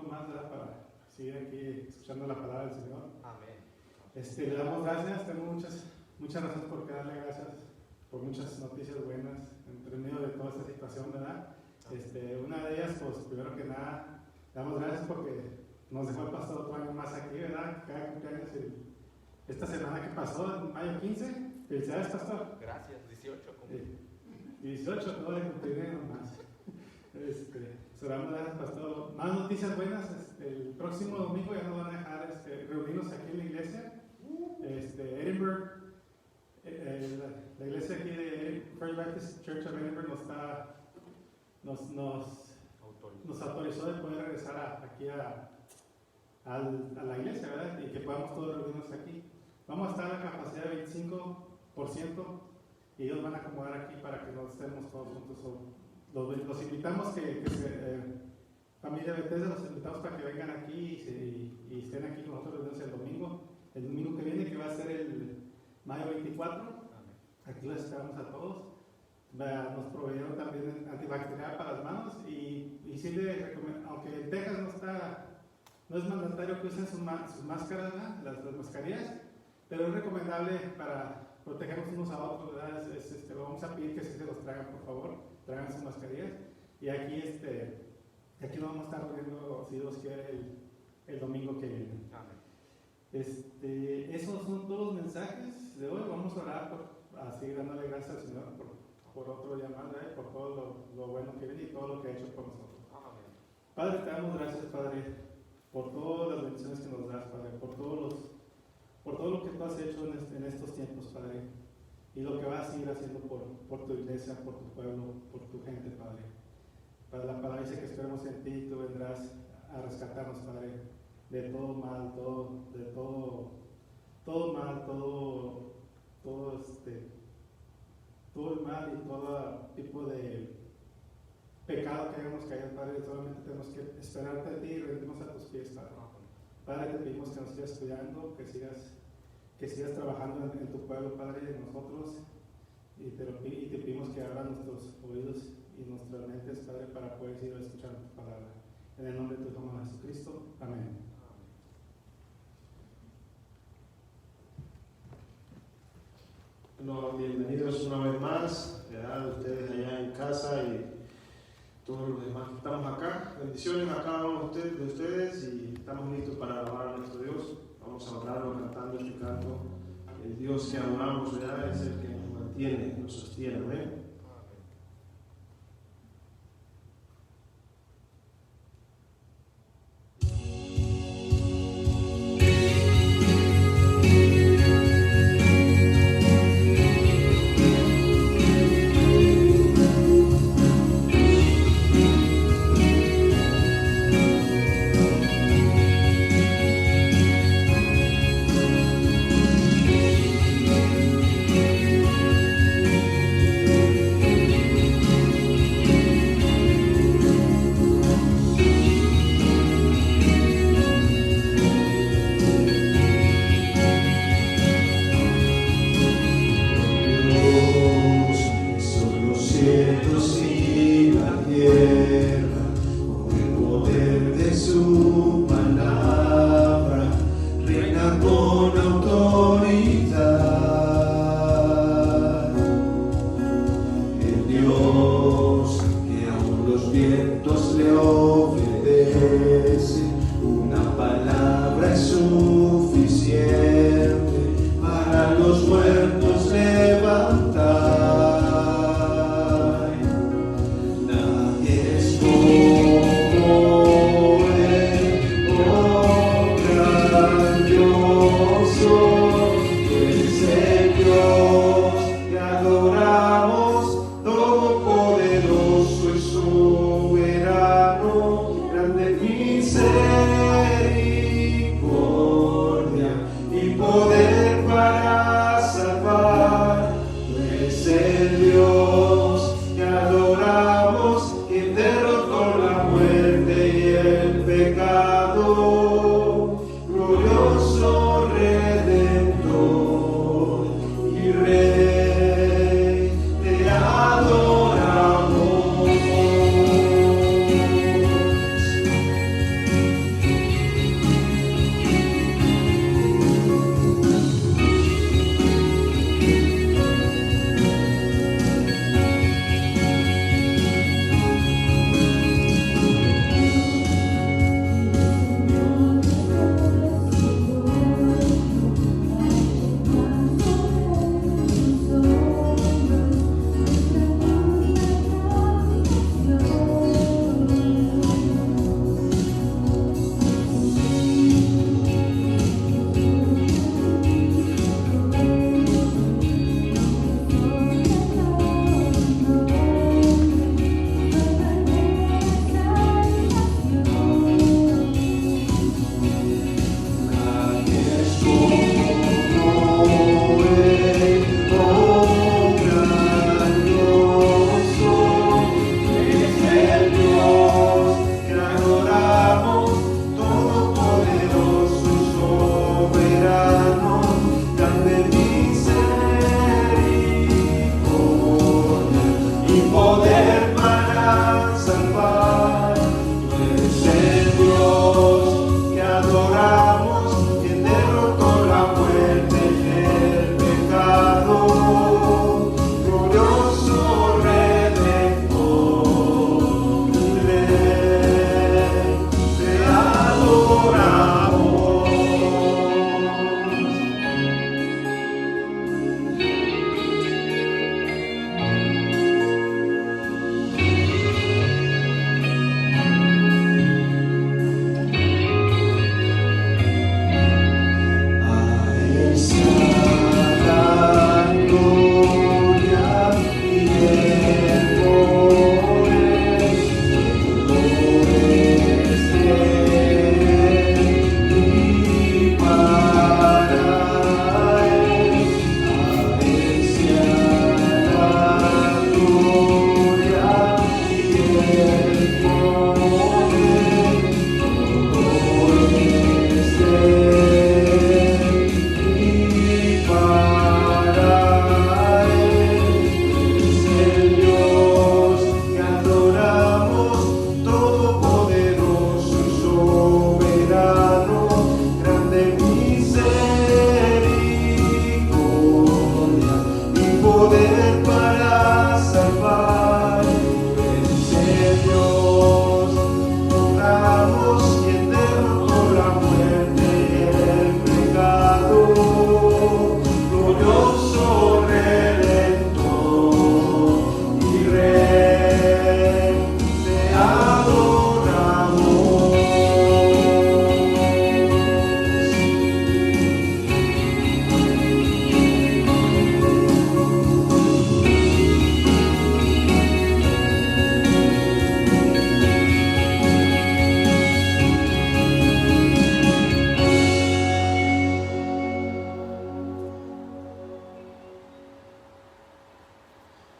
más, ¿verdad? Para seguir aquí escuchando la palabra del Señor. Amén. Le damos gracias, tengo muchas razones por qué darle gracias, por muchas noticias buenas, entre medio de toda esta situación, ¿verdad? Una de ellas, pues primero que nada, damos gracias porque nos dejó el pastor otro año más aquí, ¿verdad? Cada cumpleaños, esta semana que pasó, en mayo 15, felicidades, pastor. Gracias, 18. 18, todo de cumplir más. Se damos gracias, pastor. Más noticias buenas, el próximo domingo ya nos van a dejar reunirnos aquí en la iglesia. Edinburgh, la iglesia aquí de First Baptist Church of Edinburgh nos autorizó de poder regresar aquí a la iglesia, ¿verdad? Y que podamos todos reunirnos aquí. Vamos a estar a la capacidad de 25% y ellos van a acomodar aquí para que nos estemos todos juntos. Los invitamos familia Bethesda, los invitamos para que vengan aquí y estén aquí con nosotros el domingo que viene, que va a ser el mayo 24. Aquí los esperamos a todos. Nos proveyeron también antibacterial para las manos y sí le recomiendo, aunque en Texas no es mandatario que usen sus máscaras, las mascarillas, pero es recomendable para protegernos unos a otros, ¿verdad? Vamos a pedir que sí se los traigan, por favor, traigan sus mascarillas. Y aquí nos vamos a estar reuniendo, si Dios quiere, el domingo que viene. Esos son todos los mensajes de hoy. Vamos a orar por seguir dándole gracias al Señor por otro llamado, por todo lo bueno que viene y todo lo que ha hecho por nosotros. Padre, te damos gracias, Padre, por todas las bendiciones que nos das, Padre, por todo lo que tú has hecho en estos tiempos, Padre, y lo que vas a seguir haciendo por tu iglesia, por tu pueblo, por tu gente, Padre. Padre, la palabra dice que esperemos en ti y tú vendrás a rescatarnos, Padre, de todo mal, todo el mal y todo tipo de pecado que hayamos caído, Padre. Solamente tenemos que esperarte a ti y rendirnos a tus pies, Padre. Padre, te pedimos que nos sigas cuidando, que sigas trabajando en tu pueblo, Padre, y en nosotros, y te pedimos que abran nuestros oídos y nuestras mentes, Padre, para poder seguir escuchando tu palabra. En el nombre de tu Hijo Jesucristo. Amén. Bueno, bienvenidos una vez más, ustedes allá en casa y todos los demás que estamos acá. Bendiciones a cada uno de ustedes y estamos listos para alabar a nuestro Dios. Vamos a orarlo cantando este canto. El Dios que adoramos, ¿verdad? Es el que nos mantiene, nos sostiene. Amén.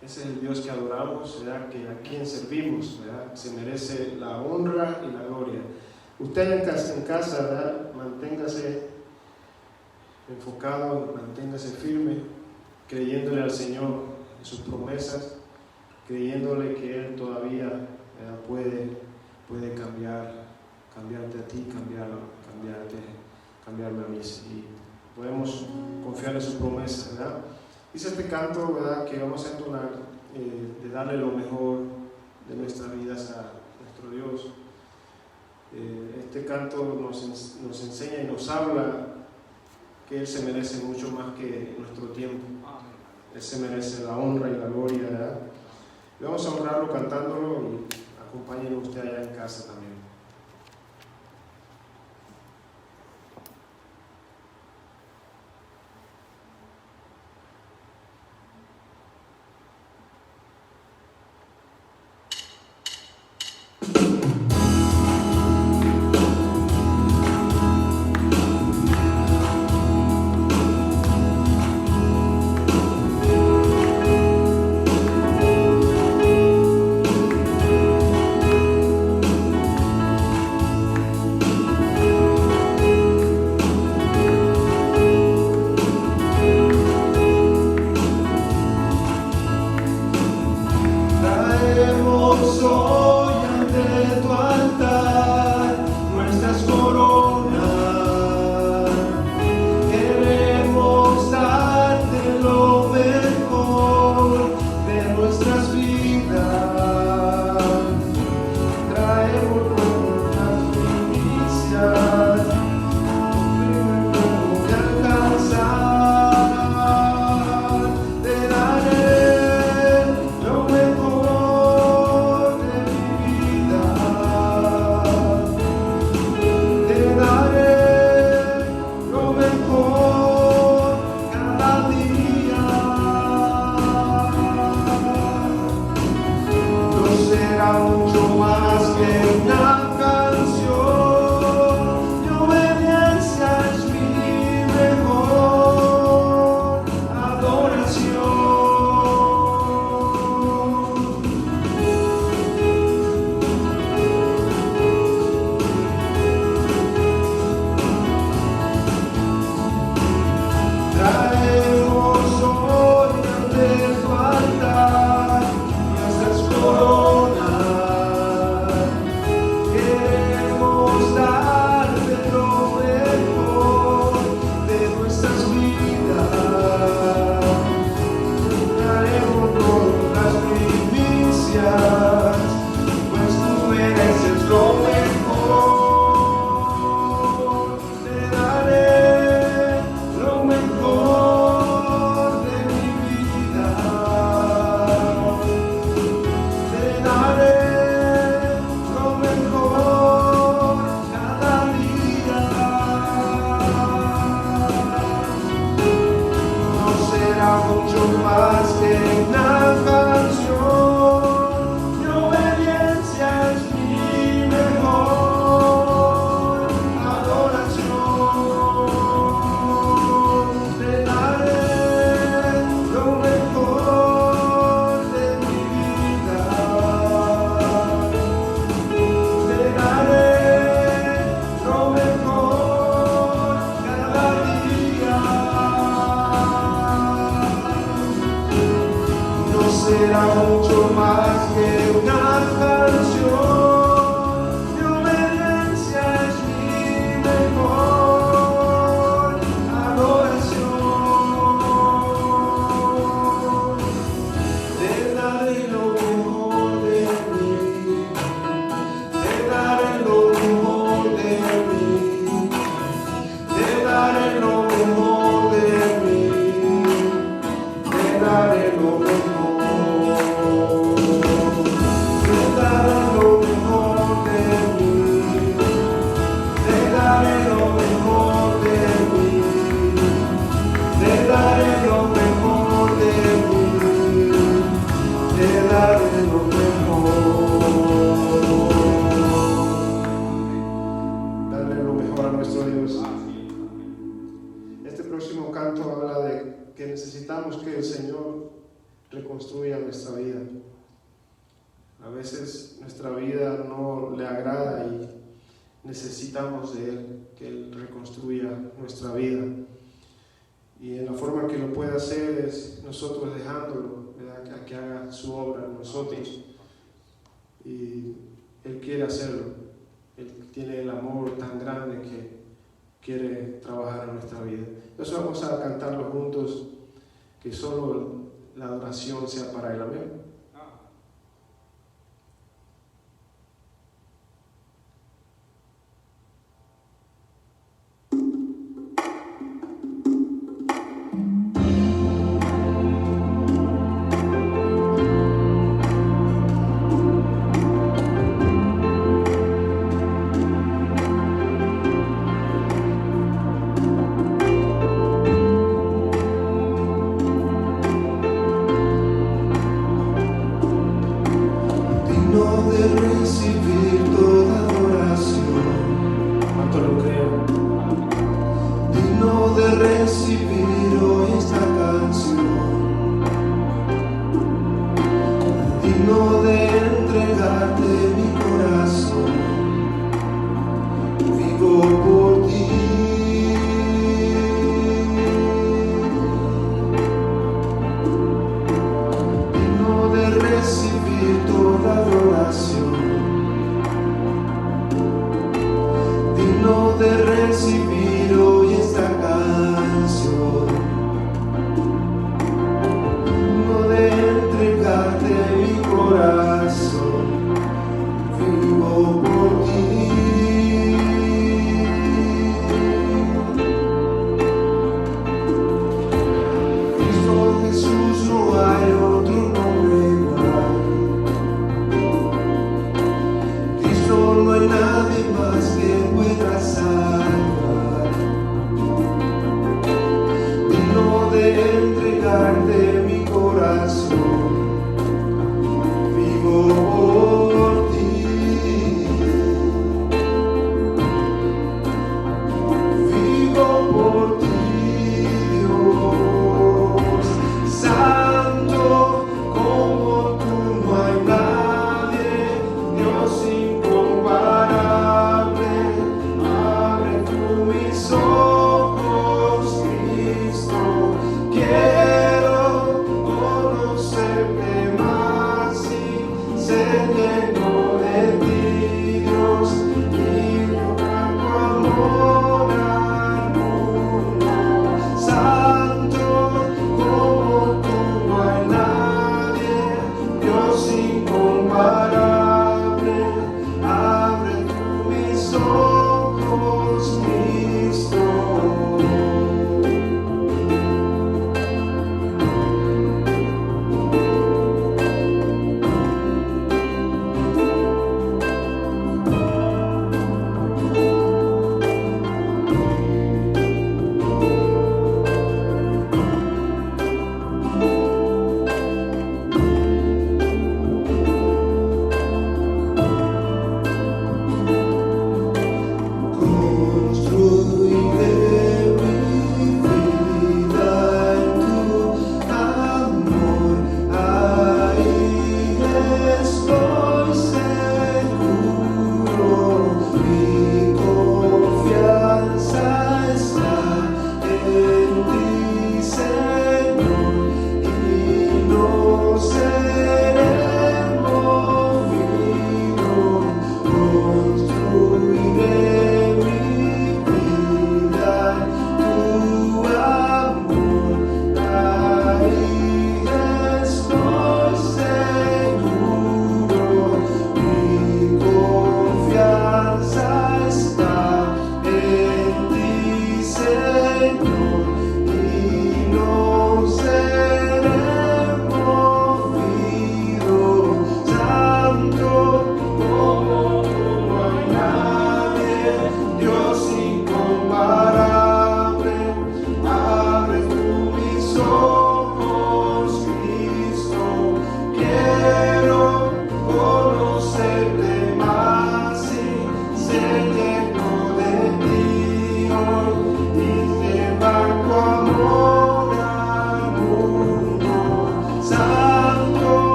Ese es el Dios que adoramos, ¿verdad? Que a quien servimos, ¿verdad? Se merece la honra y la gloria. Usted en casa, ¿verdad? Manténgase enfocado, manténgase firme, creyéndole al Señor en sus promesas, creyéndole que Él todavía, ¿verdad? puede cambiarte a ti, cambiarme a mí. Y podemos confiar en sus promesas, ¿verdad? Dice este canto, ¿verdad? Que vamos a entonar de darle lo mejor de nuestras vidas a nuestro Dios. Este canto nos enseña y nos habla que Él se merece mucho más que nuestro tiempo. Él se merece la honra y la gloria, ¿verdad? Y vamos a honrarlo cantándolo y acompáñenlo usted allá en casa también. reconstruya nuestra vida. A veces nuestra vida no le agrada y necesitamos de Él, que Él reconstruya nuestra vida. Y en la forma que lo puede hacer es nosotros dejándolo, ¿verdad? A que haga su obra en nosotros. Y Él quiere hacerlo. Él tiene el amor tan grande que quiere trabajar en nuestra vida. Entonces vamos a cantarlo juntos, que solo la adoración sea para Él. Amén.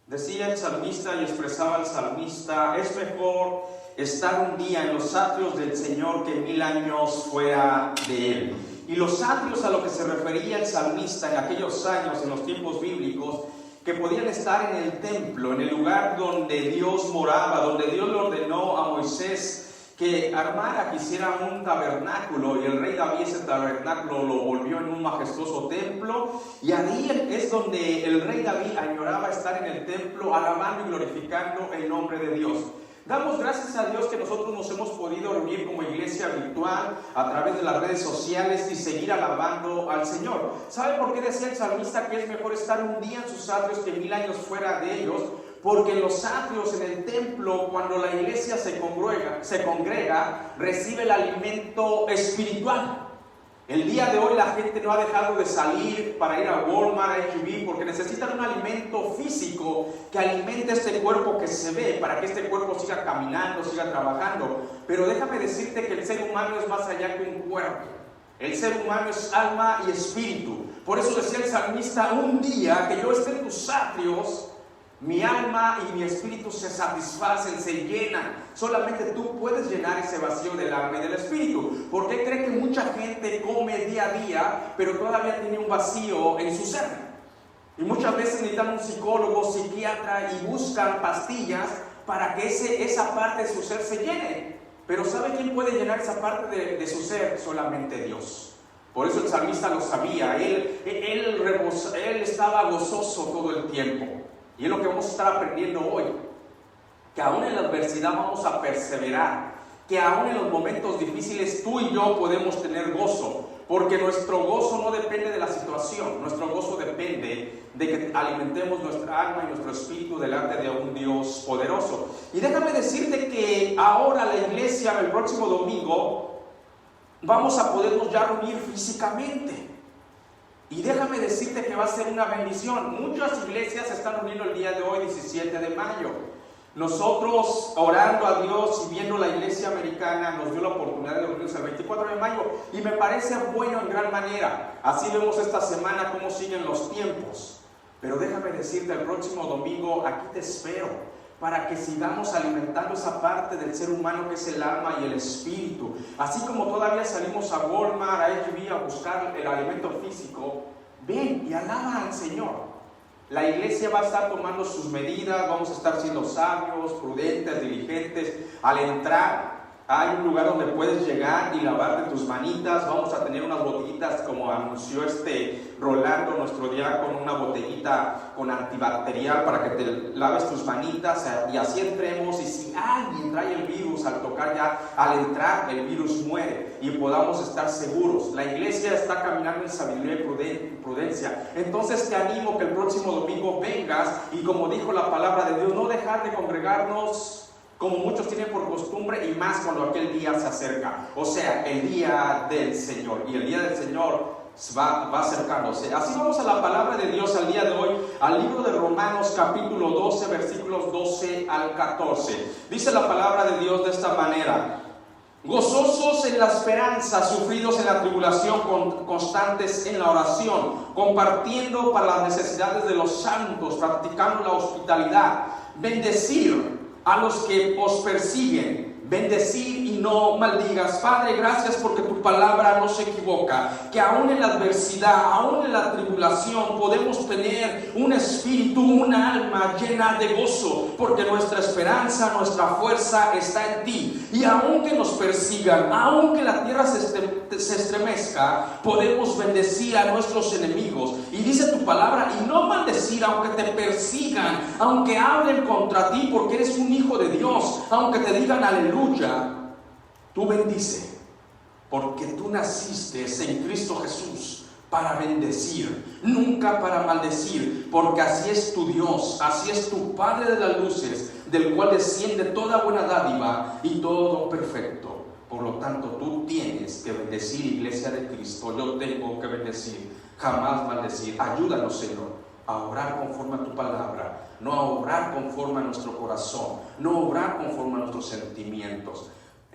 Decía el salmista y expresaba el salmista: es mejor estar un día en los atrios del Señor que 1000 años fuera de Él. Y los atrios a lo que se refería el salmista en aquellos años, en los tiempos bíblicos, que podían estar en el templo, en el lugar donde Dios moraba, donde Dios le ordenó a Moisés que armara, que hiciera un tabernáculo, y el rey David ese tabernáculo lo volvió en un majestuoso templo, y ahí es donde el rey David añoraba estar en el templo, alabando y glorificando el nombre de Dios. Damos gracias a Dios que nosotros nos hemos podido reunir como iglesia virtual a través de las redes sociales y seguir alabando al Señor. ¿Sabe por qué decía el salmista que es mejor estar un día en sus atrios que 1000 años fuera de ellos? Porque en los atrios, en el templo, cuando la iglesia se congrega, recibe el alimento espiritual. El día de hoy la gente no ha dejado de salir para ir a Walmart, a H-E-B, porque necesitan un alimento físico que alimente este cuerpo que se ve, para que este cuerpo siga caminando, siga trabajando. Pero déjame decirte que el ser humano es más allá que un cuerpo. El ser humano es alma y espíritu. Por eso decía el salmista: un día que yo esté en tus atrios, mi alma y mi espíritu se satisfacen, se llenan. Solamente tú puedes llenar ese vacío del alma y del espíritu. ¿Por qué cree que mucha gente come día a día, pero todavía tiene un vacío en su ser? Y muchas veces necesitan un psicólogo, psiquiatra, y buscan pastillas para que esa parte de su ser se llene. Pero ¿sabe quién puede llenar esa parte de su ser? Solamente Dios. Por eso el salmista lo sabía. Él estaba gozoso todo el tiempo. Y es lo que vamos a estar aprendiendo hoy, que aún en la adversidad vamos a perseverar, que aún en los momentos difíciles tú y yo podemos tener gozo, porque nuestro gozo no depende de la situación, nuestro gozo depende de que alimentemos nuestra alma y nuestro espíritu delante de un Dios poderoso. Y déjame decirte que ahora la iglesia, el próximo domingo, vamos a podernos ya reunir físicamente. Y déjame decirte que va a ser una bendición. Muchas iglesias se están reuniendo el día de hoy, 17 de mayo. Nosotros, orando a Dios y viendo la iglesia americana, nos dio la oportunidad de reunirnos el 24 de mayo. Y me parece bueno en gran manera. Así vemos esta semana cómo siguen los tiempos. Pero déjame decirte, el próximo domingo aquí te espero, para que sigamos alimentando esa parte del ser humano que es el alma y el espíritu. Así como todavía salimos a Walmart, a H-E-B, a buscar el alimento físico, ven y alaba al Señor. La iglesia va a estar tomando sus medidas, vamos a estar siendo sabios, prudentes, diligentes. Al entrar, hay un lugar donde puedes llegar y lavarte tus manitas. Vamos a tener unas botellitas, como anunció Rolando, nuestro diácono, una botellita con antibacterial para que te laves tus manitas, y así entremos. Y si alguien trae el virus, al tocar ya, al entrar, el virus muere y podamos estar seguros. La iglesia está caminando en sabiduría y prudencia. Entonces te animo que el próximo domingo vengas y, como dijo la palabra de Dios, no dejar de congregarnos como muchos tienen por costumbre, y más cuando aquel día se acerca, o sea, el día del Señor. Y el día del Señor va acercándose. Así vamos a la palabra de Dios al día de hoy, al libro de Romanos capítulo 12, versículos 12 al 14. Dice la palabra de Dios de esta manera: gozosos en la esperanza, sufridos en la tribulación, constantes en la oración, compartiendo para las necesidades de los santos, practicando la hospitalidad, bendecir a los que os persiguen, bendecir y no maldigas. Padre, gracias porque tu palabra no se equivoca, que aún en la adversidad, aún en la tribulación, podemos tener un espíritu, una alma llena de gozo, porque nuestra esperanza, nuestra fuerza está en ti. Y aunque nos persigan, aunque la tierra se estremezca, podemos bendecir a nuestros enemigos. Y dice tu palabra, y no maldecir aunque te persigan, aunque hablen contra ti, porque eres un hijo de Dios, aunque te digan aleluya, tú bendice, porque tú naciste en Cristo Jesús para bendecir, nunca para maldecir, porque así es tu Dios, así es tu Padre de las luces, del cual desciende toda buena dádiva y todo perfecto. Por lo tanto, tú tienes que bendecir, iglesia de Cristo. Yo tengo que bendecir, jamás maldecir. Ayúdanos, Señor, a orar conforme a tu palabra, no a orar conforme a nuestro corazón, no a orar conforme a nuestros sentimientos.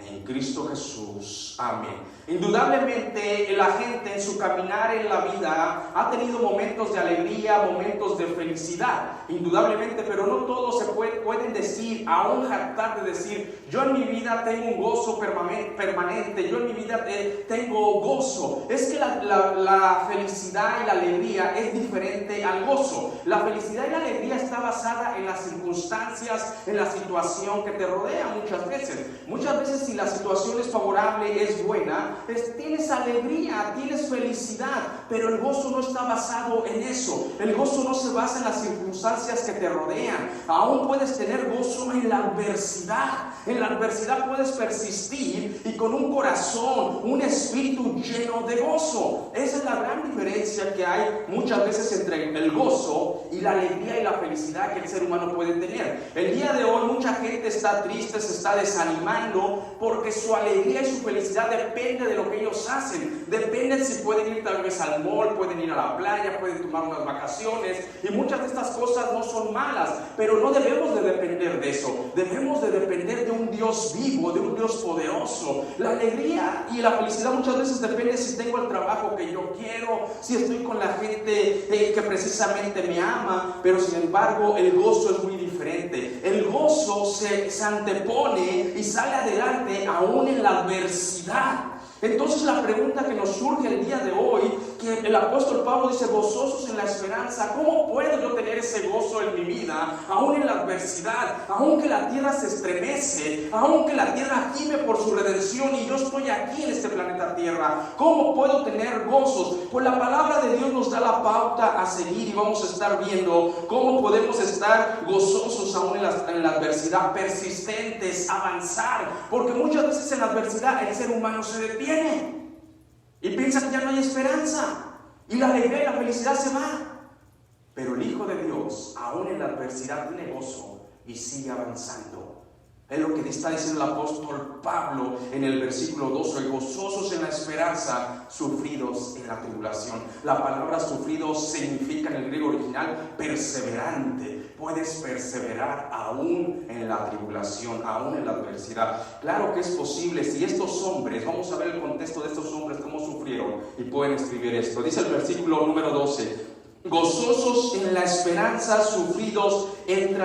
en Cristo Jesús. Amén. Indudablemente la gente en su caminar en la vida ha tenido momentos de alegría, momentos de felicidad, indudablemente, pero no todos se pueden decir, aún jactar de decir, yo en mi vida tengo un gozo permanente, yo en mi vida tengo gozo. Es que la felicidad y la alegría es diferente al gozo. La felicidad y la alegría está basada en las circunstancias, en la situación que te rodea muchas veces. Muchas veces si la situación es favorable, es buena, tienes alegría, tienes felicidad, pero el gozo no está basado en eso. El gozo no se basa en las circunstancias que te rodean. Aún puedes tener gozo en la adversidad. En la adversidad puedes persistir y con un corazón, un espíritu lleno de gozo. Esa es la gran diferencia que hay muchas veces entre el gozo y la alegría y la felicidad que el ser humano puede tener. El día de hoy mucha gente está triste, se está desanimando porque su alegría y su felicidad depende de lo que ellos hacen. Depende si pueden ir tal vez al mall, pueden ir a la playa, pueden tomar unas vacaciones, y muchas de estas cosas no son malas, pero no debemos de depender de eso. Debemos de depender de un Dios vivo, de un Dios poderoso. La alegría y la felicidad muchas veces depende si tengo el trabajo que yo quiero, si estoy con la gente que precisamente me ama, pero sin embargo el gozo es muy diferente. El gozo se antepone y sale adelante aún en la adversidad. Entonces la pregunta que nos surge el día de hoy, que el apóstol Pablo dice, gozosos en la esperanza, ¿cómo puedo yo tener ese gozo en mi vida, aún en la adversidad, aún que la tierra se estremece, aún que la tierra gime por su redención y yo estoy aquí en este planeta Tierra? ¿Cómo puedo tener gozos? Pues la palabra de Dios nos da la pauta a seguir y vamos a estar viendo cómo podemos estar gozosos aún en la adversidad, persistentes, avanzar, porque muchas veces en la adversidad el ser humano se detiene y piensa que ya no hay esperanza y la alegría y la felicidad se van. Pero el Hijo de Dios, aún en la adversidad, tiene gozo y sigue avanzando. Es lo que está diciendo el apóstol Pablo en el versículo 12: gozosos en la esperanza, sufridos en la tribulación. La palabra sufridos significa en el griego original perseverante. Puedes perseverar aún en la tribulación, aún en la adversidad. Claro que es posible. Si estos hombres, vamos a ver el contexto de estos hombres, cómo sufrieron, y pueden escribir esto. Dice el versículo número 12: gozosos en la esperanza, sufridos en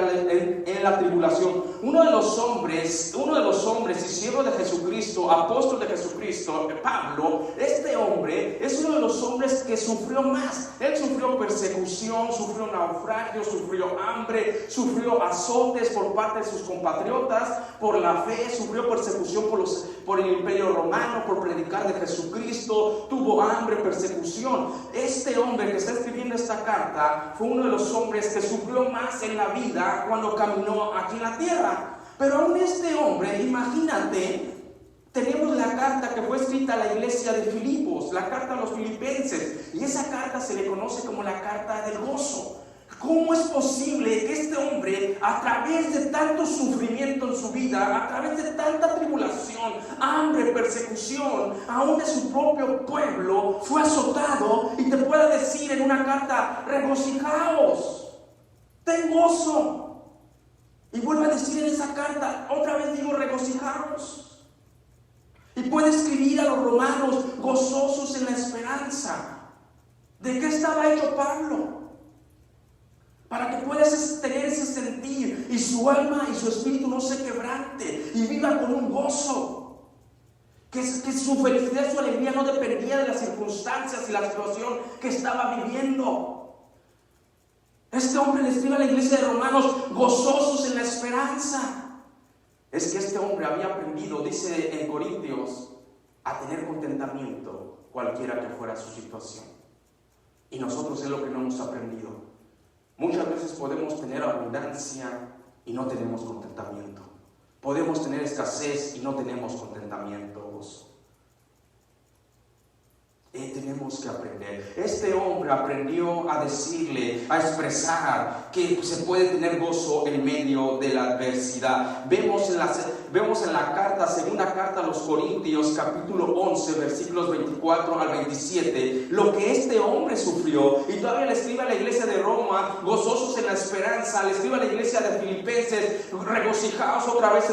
la tribulación. Uno de los hombres y siervo de Jesucristo, apóstol de Jesucristo, Pablo, este hombre es uno de los hombres que sufrió más. Él sufrió persecución, sufrió naufragio, sufrió hambre, sufrió azotes por parte de sus compatriotas por la fe, sufrió persecución por el imperio romano, por predicar de Jesucristo, tuvo hambre, persecución. Este hombre que está escribiendo esta carta fue uno de los hombres que sufrió más en la vida cuando caminó aquí en la tierra. Pero aún este hombre, imagínate, tenemos la carta que fue escrita a la iglesia de Filipos, la carta a los filipenses, y esa carta se le conoce como la carta del gozo. ¿Cómo es posible que este hombre, a través de tanto sufrimiento en su vida, a través de tanta tribulación, hambre, persecución, aún de su propio pueblo, fue azotado y te pueda decir en una carta: regocijaos, ten gozo? Y vuelve a decir en esa carta, otra vez digo, regocijaos. Y puede escribir a los romanos, gozosos en la esperanza. ¿De qué estaba hecho Pablo? Para que puedas tener ese sentir y su alma y su espíritu no se quebrante y viva con un gozo. Que su felicidad, su alegría no dependía de las circunstancias y la situación que estaba viviendo. Este hombre le escribe a la iglesia de Romanos, gozosos en la esperanza. Es que este hombre había aprendido, dice en Corintios, a tener contentamiento cualquiera que fuera su situación. Y nosotros es lo que no hemos aprendido. Muchas veces podemos tener abundancia y no tenemos contentamiento. Podemos tener escasez y no tenemos contentamiento, gozo. Tenemos que aprender. Este hombre aprendió a decirle, a expresar que se puede tener gozo en medio de la adversidad. Vemos vemos en la carta, segunda carta a los Corintios, capítulo 11, versículos 24 al 27, lo que este hombre sufrió. Y todavía le escribe a la iglesia de Roma, gozosos en la esperanza. Le escribe a la iglesia de Filipenses, regocijaos, otra vez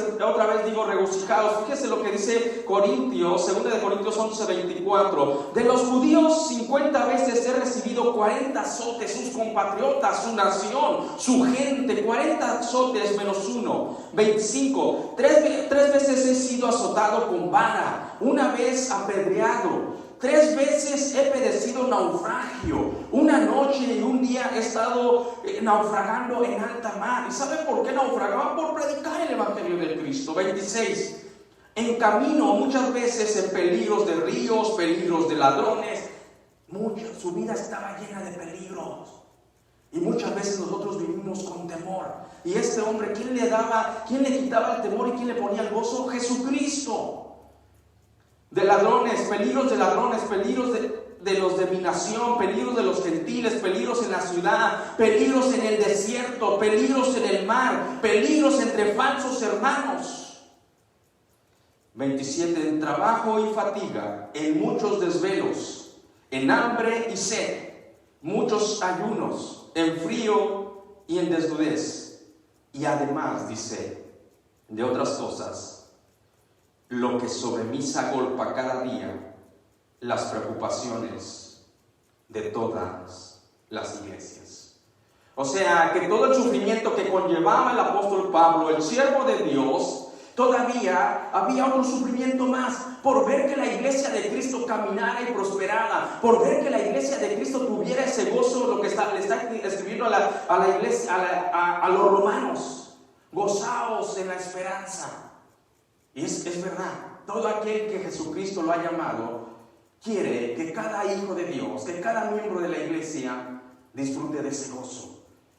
digo regocijaos. Fíjese lo que dice Corintios, segunda de Corintios 11, 24. De los judíos 50 veces he recibido 40 azotes, sus compatriotas, su nación, su gente, 40 azotes menos uno. 25. Tres veces he sido azotado con vara, una vez apedreado, 3 veces he padecido naufragio, una noche y un día he estado naufragando en alta mar. ¿Y sabe por qué naufragaba? Por predicar el evangelio de Cristo. 26. En camino, muchas veces en peligros de ríos, peligros de ladrones. Su vida estaba llena de peligros. Y muchas veces nosotros vivimos con temor. Y este hombre, ¿quién le quitaba el temor y quién le ponía el gozo? Jesucristo. De ladrones, peligros de los de mi nación, peligros de los gentiles, peligros en la ciudad, peligros en el desierto, peligros en el mar, peligros entre falsos hermanos. 27. En trabajo y fatiga, en muchos desvelos, en hambre y sed, muchos ayunos, en frío y en desnudez. Y además, dice, de otras cosas, lo que sobre mí se agolpa cada día, las preocupaciones de todas las iglesias. O sea, que todo el sufrimiento que conllevaba el apóstol Pablo, el siervo de Dios, todavía había otro sufrimiento más, por ver que la iglesia de Cristo caminara y prosperara, por ver que la iglesia de Cristo tuviera ese gozo, lo que le está escribiendo a la iglesia, a los romanos: gozaos en la esperanza. Y es verdad, todo aquel que Jesucristo lo ha llamado quiere que cada hijo de Dios, que cada miembro de la iglesia disfrute de ese gozo.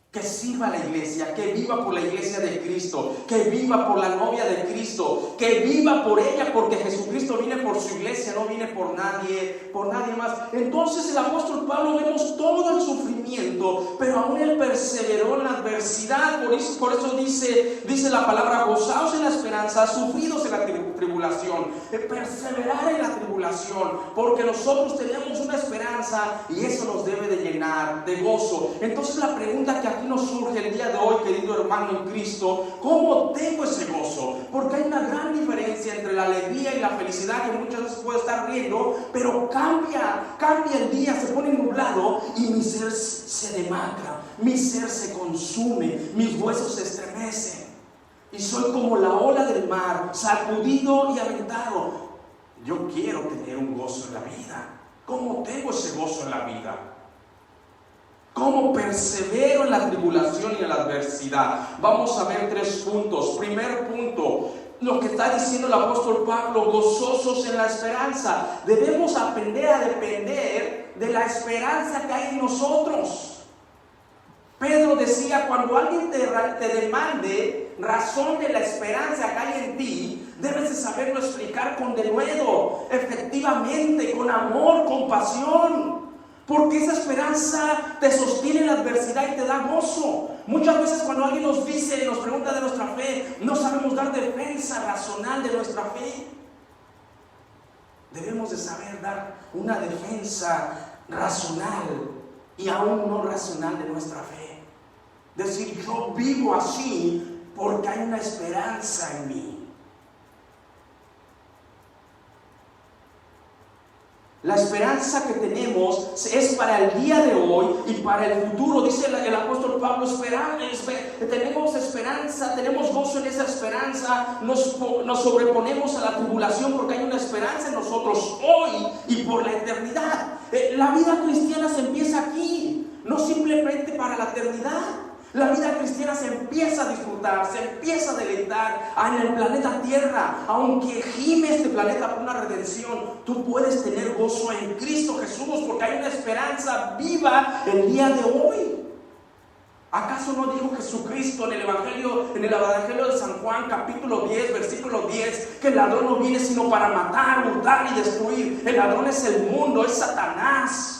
Que sirva a la iglesia, que viva por la iglesia de Cristo, que viva por la novia de Cristo, que viva por ella, porque Jesucristo viene por su iglesia, no viene por nadie más. Entonces el apóstol Pablo, vemos todo el sufrimiento, pero aún él perseveró en la adversidad. Por eso dice la palabra: gozaos en la esperanza, sufridos en la tribulación. Perseverar en la tribulación, porque nosotros tenemos una esperanza y eso nos debe de llenar de gozo. Entonces la pregunta que aquí nos surge el día de hoy, querido hermano en Cristo: ¿cómo tengo ese gozo? Porque hay una gran diferencia entre la alegría y la felicidad, que muchas veces puede estar riendo, pero cambia el día, se pone nublado y mi ser se demacra, mi ser se consume, mis huesos se estremecen y soy como la ola del mar, sacudido y aventado. Yo quiero tener un gozo en la vida. ¿Cómo tengo ese gozo en la vida? ¿Cómo persevero en la tribulación y en la adversidad? Vamos a ver 3 puntos. Primer punto, lo que está diciendo el apóstol Pablo: gozosos en la esperanza. Debemos aprender a depender de la esperanza que hay en nosotros. Pedro decía: cuando alguien te demande razón de la esperanza que hay en ti, debes de saberlo explicar con denuedo, efectivamente, con amor, con pasión. Porque esa esperanza te sostiene en la adversidad y te da gozo. Muchas veces cuando alguien nos pregunta de nuestra fe, no sabemos dar defensa racional de nuestra fe. Debemos de saber dar una defensa racional y aún no racional de nuestra fe. Decir: yo vivo así porque hay una esperanza en mí. La esperanza que tenemos es para el día de hoy y para el futuro. Dice el apóstol Pablo: tenemos esperanza, tenemos gozo en esa esperanza, nos sobreponemos a la tribulación porque hay una esperanza en nosotros hoy y por la eternidad. La vida cristiana se empieza aquí, no simplemente para la eternidad. La vida cristiana se empieza a disfrutar, se empieza a deleitar en el planeta Tierra. Aunque gime este planeta por una redención, tú puedes tener gozo en Cristo Jesús, porque hay una esperanza viva el día de hoy. ¿Acaso no dijo Jesucristo en el Evangelio de San Juan, capítulo 10, versículo 10, que el ladrón no viene sino para matar, hurtar y destruir? El ladrón es el mundo, es Satanás.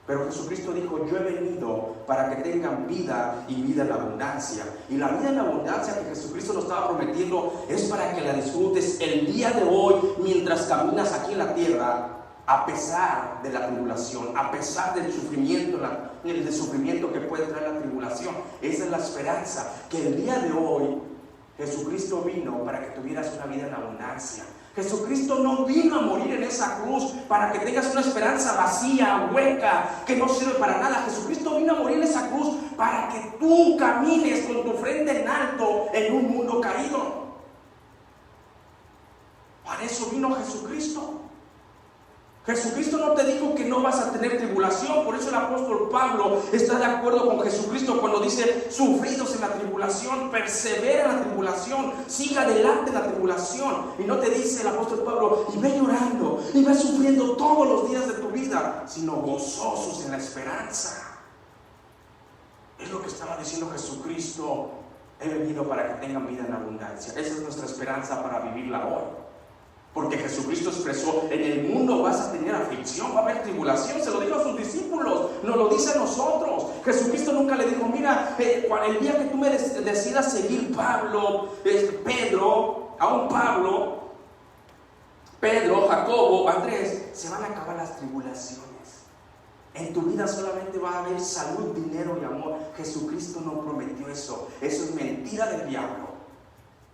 Pero Jesucristo dijo, yo he venido para que tengan vida y vida en abundancia. Y la vida en abundancia que Jesucristo nos estaba prometiendo es para que la disfrutes el día de hoy mientras caminas aquí en la tierra, a pesar de la tribulación, a pesar del sufrimiento, el sufrimiento que puede traer la tribulación. Esa es la esperanza, que el día de hoy Jesucristo vino para que tuvieras una vida en abundancia. Jesucristo no vino a morir en esa cruz para que tengas una esperanza vacía, hueca, que no sirve para nada. Jesucristo vino a morir en esa cruz para que tú camines con tu frente en alto en un mundo caído. Para eso vino Jesucristo. Jesucristo no te dijo que no vas a tener tribulación. Por eso el apóstol Pablo está de acuerdo con Jesucristo cuando dice: sufridos en la tribulación, persevera en la tribulación, siga adelante en la tribulación. Y no te dice el apóstol Pablo: y ve llorando, y ve sufriendo todos los días de tu vida, sino gozosos en la esperanza. Es lo que estaba diciendo Jesucristo: he venido para que tengan vida en abundancia. Esa es nuestra esperanza para vivirla hoy. Porque Jesucristo expresó: en el mundo vas a tener aflicción, va a haber tribulación. Se lo dijo a sus discípulos, nos lo dice a nosotros. Jesucristo nunca le dijo: mira, el día que tú me decidas seguir Pedro, Jacobo, Andrés, se van a acabar las tribulaciones. En tu vida solamente va a haber salud, dinero y amor. Jesucristo no prometió eso. Eso es mentira del diablo.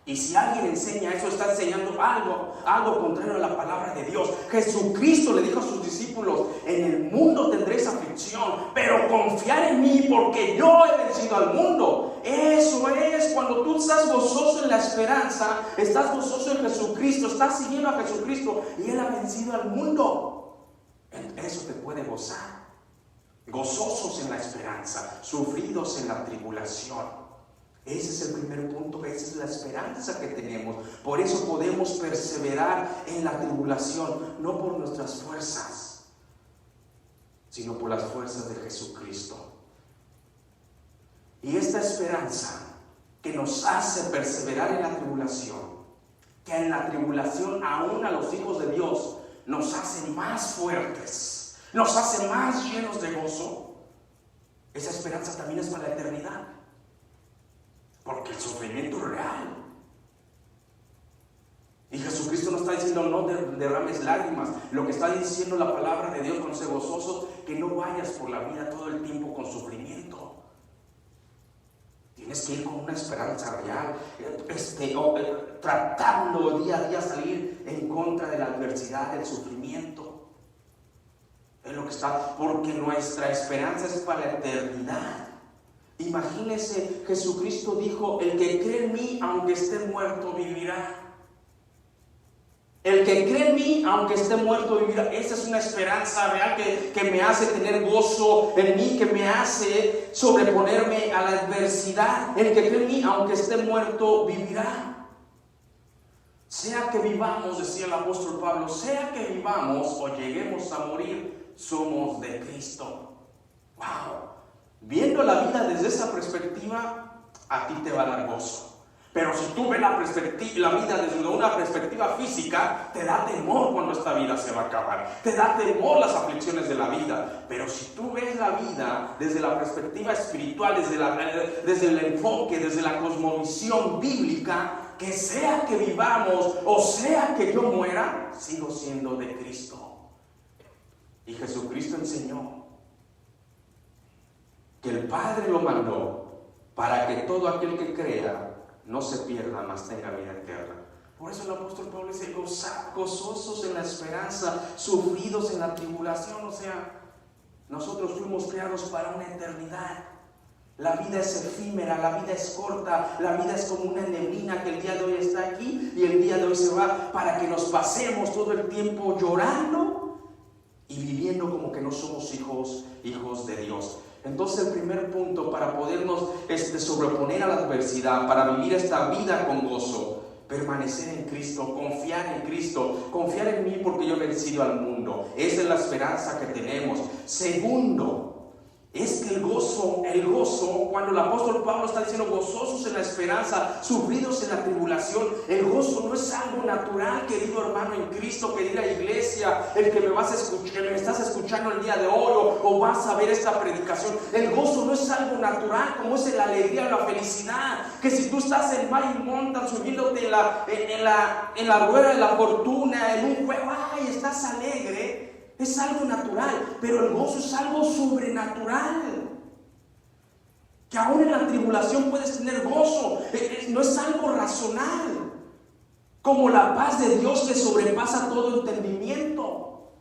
Y si alguien enseña eso, está enseñando algo contrario a la palabra de Dios. Jesucristo le dijo a sus discípulos: en el mundo tendréis aflicción, pero confiad en mí, porque yo he vencido al mundo. Eso es, cuando tú estás gozoso en la esperanza, estás gozoso en Jesucristo, estás siguiendo a Jesucristo y Él ha vencido al mundo. Eso te puede gozar. Gozosos en la esperanza, sufridos en la tribulación. Ese es el primer punto, esa es la esperanza que tenemos. Por eso podemos perseverar en la tribulación, no por nuestras fuerzas, sino por las fuerzas de Jesucristo. Y esta esperanza que nos hace perseverar en la tribulación, que en la tribulación aún a los hijos de Dios nos hace más fuertes, nos hace más llenos de gozo, esa esperanza también es para la eternidad. Porque el sufrimiento es real. Y Jesucristo no está diciendo: no derrames lágrimas. Lo que está diciendo la palabra de Dios con ese gozoso, que no vayas por la vida todo el tiempo con sufrimiento. Tienes que ir con una esperanza real, tratando día a día salir en contra de la adversidad, del sufrimiento. Es lo que está, porque nuestra esperanza es para la eternidad. Imagínese, Jesucristo dijo: el que cree en mí, aunque esté muerto, vivirá. El que cree en mí, aunque esté muerto, vivirá. Esa es una esperanza real que me hace tener gozo en mí, que me hace sobreponerme a la adversidad. El que cree en mí, aunque esté muerto, vivirá. Sea que vivamos, decía el apóstol Pablo, sea que vivamos o lleguemos a morir, somos de Cristo. ¡Wow! Viendo la vida desde esa perspectiva, a ti te va a dar gozo. Pero si tú ves la vida desde una perspectiva física, te da temor cuando esta vida se va a acabar. Te da temor las aflicciones de la vida. Pero si tú ves la vida desde la perspectiva espiritual, desde el enfoque, desde la cosmovisión bíblica, que sea que vivamos o sea que yo muera, sigo siendo de Cristo. Y Jesucristo enseñó que el Padre lo mandó para que todo aquel que crea no se pierda, mas tenga vida eterna. Por eso el apóstol Pablo dice: gozosos en la esperanza, sufridos en la tribulación. O sea, nosotros fuimos creados para una eternidad. La vida es efímera, la vida es corta, la vida es como una neblina que el día de hoy está aquí y el día de hoy se va, para que nos pasemos todo el tiempo llorando y viviendo como que no somos hijos de Dios. Entonces el primer punto para podernos sobreponer a la adversidad, para vivir esta vida con gozo, permanecer en Cristo, confiar en Cristo, confiar en mí porque yo he vencido al mundo. Esa es la esperanza que tenemos. Segundo, es que el gozo, cuando el apóstol Pablo está diciendo gozosos en la esperanza, sufridos en la tribulación, el gozo no es algo natural, querido hermano en Cristo, querida iglesia, el que me estás escuchando el día de hoy o vas a ver esta predicación. El gozo no es algo natural como es la alegría o la felicidad, que si tú estás en Magic Mountain subiéndote en la rueda de la fortuna, en un juego, ay, estás alegre. Es algo natural, pero el gozo es algo sobrenatural. Que aún en la tribulación puedes tener gozo. No es algo racional. Como la paz de Dios que sobrepasa todo entendimiento.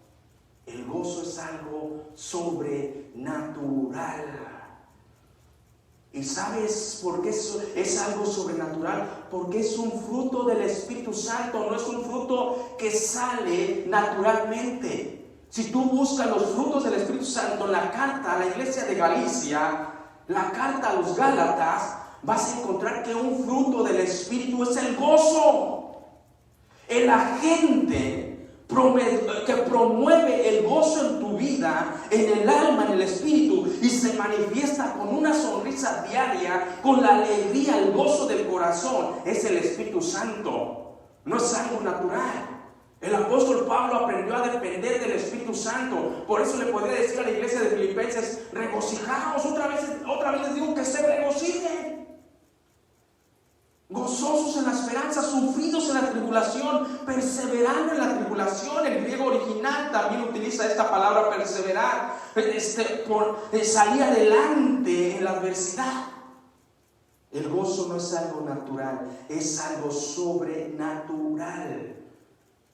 El gozo es algo sobrenatural. ¿Y sabes por qué es algo sobrenatural? Porque es un fruto del Espíritu Santo, no es un fruto que sale naturalmente. Si tú buscas los frutos del Espíritu Santo en la carta a la iglesia de Galicia, la carta a los Gálatas, vas a encontrar que un fruto del Espíritu es el gozo. El agente que promueve el gozo en tu vida, en el alma, en el espíritu, y se manifiesta con una sonrisa diaria, con la alegría, el gozo del corazón, es el Espíritu Santo. No es algo natural. El apóstol Pablo aprendió a depender del Espíritu Santo. Por eso le podría decir a la iglesia de Filipenses: regocijaos. Otra vez les digo que se regocijen. Gozosos en la esperanza, sufridos en la tribulación, perseverando en la tribulación. El griego original también utiliza esta palabra perseverar, por salir adelante en la adversidad. El gozo no es algo natural, es algo sobrenatural.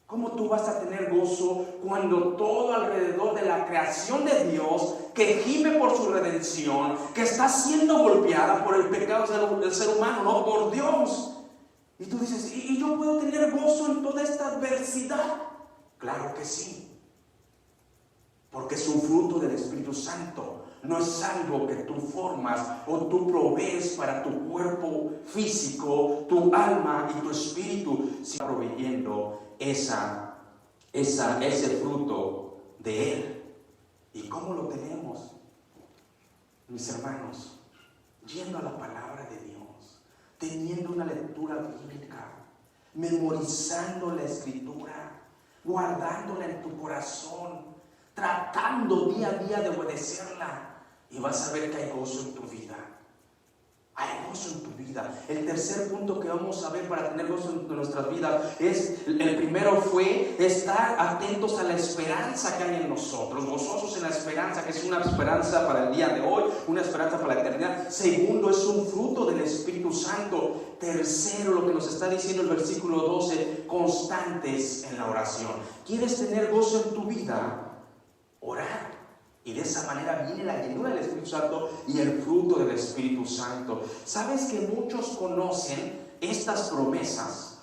¿Cómo tú vas a tener gozo cuando todo alrededor de la creación de Dios, que gime por su redención, que está siendo golpeada por el pecado del ser humano, no por Dios? Y tú dices, ¿y yo puedo tener gozo en toda esta adversidad? Claro que sí, porque es un fruto del Espíritu Santo. No es algo que tú formas o tú provees para tu cuerpo físico, tu alma y tu espíritu, sino proveyendo ese fruto de Él. ¿Y cómo lo tenemos? Mis hermanos, yendo a la palabra de Dios, teniendo una lectura bíblica, memorizando la Escritura, guardándola en tu corazón, tratando día a día de obedecerla, y vas a ver que hay gozo en tu vida. Hay gozo en tu vida. El tercer punto que vamos a ver para tener gozo en nuestras vidas es, el primero fue estar atentos a la esperanza que hay en nosotros, gozosos en la esperanza, que es una esperanza para el día de hoy, una esperanza para la eternidad. Segundo, es un fruto del Espíritu Santo. Tercero, lo que nos está diciendo el versículo 12, constantes en la oración. ¿Quieres tener gozo en tu vida? Orar. Y de esa manera viene la llenura del Espíritu Santo y el fruto del Espíritu Santo. ¿Sabes que muchos conocen estas promesas?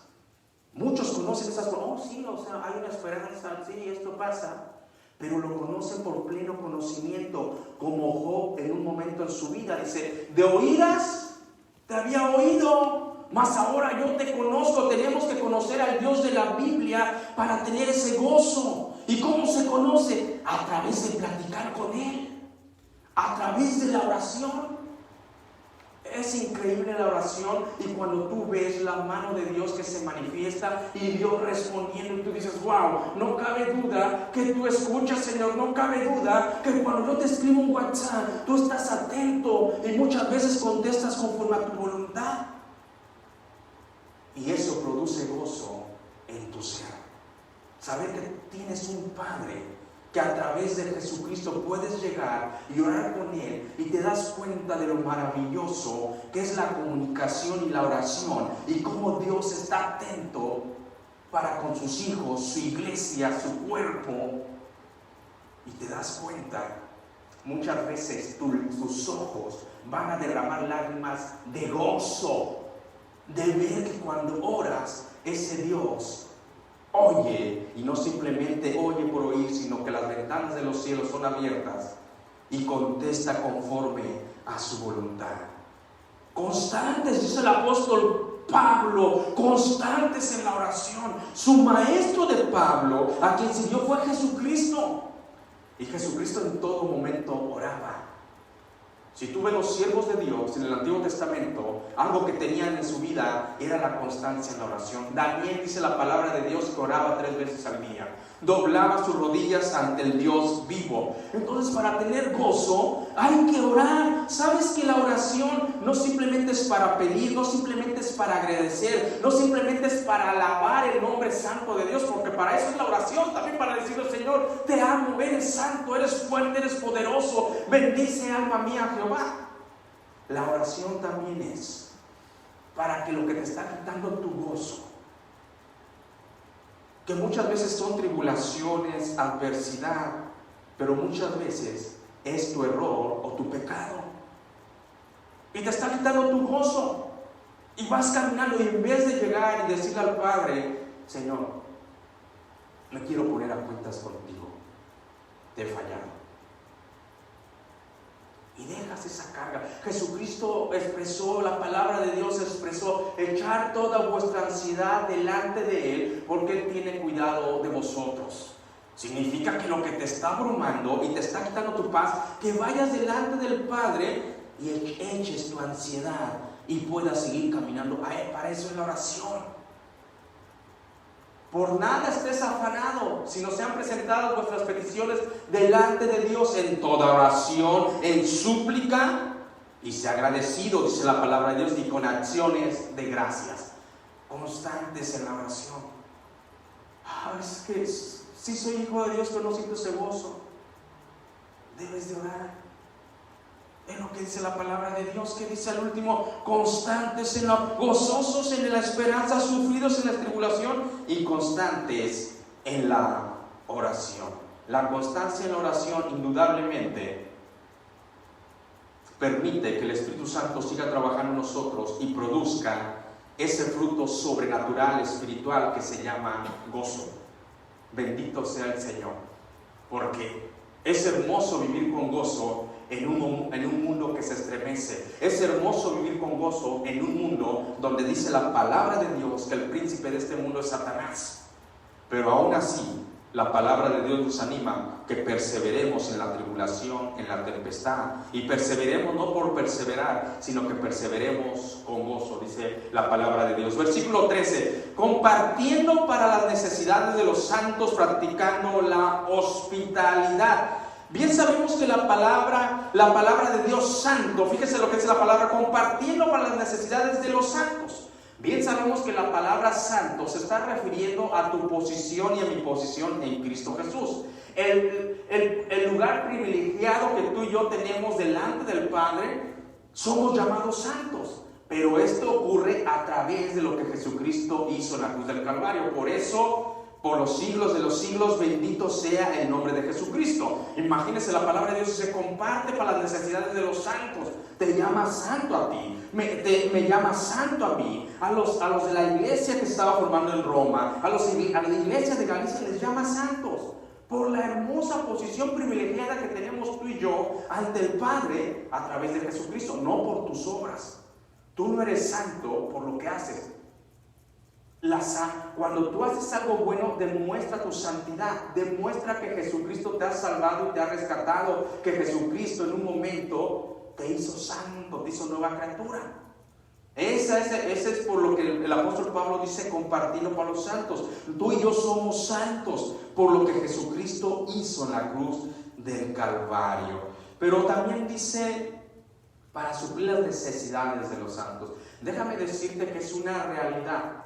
Muchos conocen estas promesas. Oh, sí, o sea, hay una esperanza, sí, esto pasa. Pero lo conocen por pleno conocimiento, como Job en un momento en su vida. Dice, de oídas te había oído, mas ahora yo te conozco. Tenemos que conocer al Dios de la Biblia para tener ese gozo. ¿Y cómo se conoce? A través de platicar con Él, a través de la oración. Es increíble la oración, y cuando tú ves la mano de Dios que se manifiesta y Dios respondiendo, y tú dices, wow, no cabe duda que tú escuchas, Señor, no cabe duda que cuando yo te escribo un WhatsApp, tú estás atento y muchas veces contestas conforme a tu voluntad. Y eso produce gozo en tu ser. Saber que tienes un Padre que a través de Jesucristo puedes llegar y orar con Él, y te das cuenta de lo maravilloso que es la comunicación y la oración, y cómo Dios está atento para con sus hijos, su iglesia, su cuerpo. Y te das cuenta, muchas veces tus ojos van a derramar lágrimas de gozo, de ver que cuando oras, ese Dios oye, y no simplemente oye por oír, sino que las ventanas de los cielos son abiertas y contesta conforme a su voluntad. Constantes, dice el apóstol Pablo, constantes en la oración. Su maestro de Pablo, a quien siguió, fue Jesucristo. Y Jesucristo en todo momento oraba. Si tú ves los siervos de Dios en el Antiguo Testamento, algo que tenían en su vida era la constancia en la oración. Daniel dice la palabra de Dios que oraba 3 veces al día. Doblaba sus rodillas ante el Dios vivo. Entonces, para tener gozo hay que orar. ¿Sabes que la oración no simplemente es para pedir, no simplemente es para agradecer, no simplemente es para alabar el nombre santo de Dios? Porque para eso es la oración, también para decirle: Señor, te amo, eres santo, eres fuerte, eres poderoso, bendice alma mía Jehová. La oración también es para que lo que te está quitando tu gozo, que muchas veces son tribulaciones, adversidad, pero muchas veces es tu error o tu pecado, y te está quitando tu gozo, y vas caminando, y en vez de llegar y decirle al Padre: Señor, me quiero poner a cuentas contigo, te he fallado, y dejas esa carga. Jesucristo expresó, la palabra de Dios expresó: echar toda vuestra ansiedad delante de Él, porque Él tiene cuidado de vosotros. Significa que lo que te está abrumando y te está quitando tu paz, que vayas delante del Padre y eches tu ansiedad y puedas seguir caminando a Él. Para eso es la oración. Por nada estés afanado, sino sean presentadas vuestras peticiones delante de Dios en toda oración, en súplica, y sea agradecido, dice la palabra de Dios, y con acciones de gracias, constantes en la oración. Es que sí soy hijo de Dios, pero no siento ese gozo. Debes de orar. Es lo que dice la palabra de Dios, que dice al último: constantes en la, gozosos en la esperanza, sufridos en la tribulación y constantes en la oración. La constancia en la oración indudablemente permite que el Espíritu Santo siga trabajando en nosotros y produzca ese fruto sobrenatural, espiritual, que se llama gozo. Bendito sea el Señor, porque es hermoso vivir con gozo en un mundo que se estremece. Es hermoso vivir con gozo en un mundo donde dice la palabra de Dios que el príncipe de este mundo es Satanás. Pero aún así, la palabra de Dios nos anima que perseveremos en la tribulación, en la tempestad, y perseveremos no por perseverar, sino que perseveremos con gozo, dice la palabra de Dios. Versículo 13: compartiendo para las necesidades de los santos, practicando la hospitalidad. Bien sabemos que la palabra de Dios santo, fíjese lo que dice la palabra: compartiendo para las necesidades de los santos. Bien sabemos que la palabra santo se está refiriendo a tu posición y a mi posición en Cristo Jesús. El lugar privilegiado que tú y yo tenemos delante del Padre, somos llamados santos. Pero esto ocurre a través de lo que Jesucristo hizo en la cruz del Calvario. Por eso, por los siglos de los siglos, bendito sea el nombre de Jesucristo. Imagínense, la palabra de Dios se comparte para las necesidades de los santos. Te llama santo a ti, me llama santo a mí, a los de la iglesia que estaba formando en Roma, a la iglesia de Galicia les llama santos, por la hermosa posición privilegiada que tenemos tú y yo ante el Padre a través de Jesucristo, no por tus obras. Tú no eres santo por lo que haces. Cuando tú haces algo bueno, demuestra tu santidad, demuestra que Jesucristo te ha salvado y te ha rescatado, que Jesucristo en un momento te hizo santo, te hizo nueva criatura. Ese es por lo que el apóstol Pablo dice: compartiendo para los santos. Tú y yo somos santos por lo que Jesucristo hizo en la cruz del Calvario. Pero también dice: para suplir las necesidades de los santos. Déjame decirte que es una realidad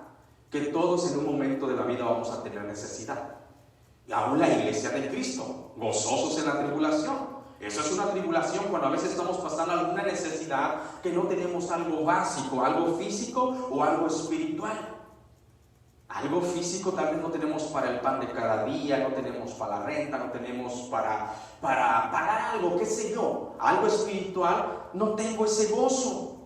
que todos en un momento de la vida vamos a tener necesidad. Y aún la iglesia de Cristo, gozosos en la tribulación. Eso es una tribulación cuando a veces estamos pasando alguna necesidad, que no tenemos algo básico, algo físico o algo espiritual. Algo físico tal vez no tenemos para el pan de cada día, no tenemos para la renta, no tenemos para pagar algo, qué sé yo. Algo espiritual, no tengo ese gozo.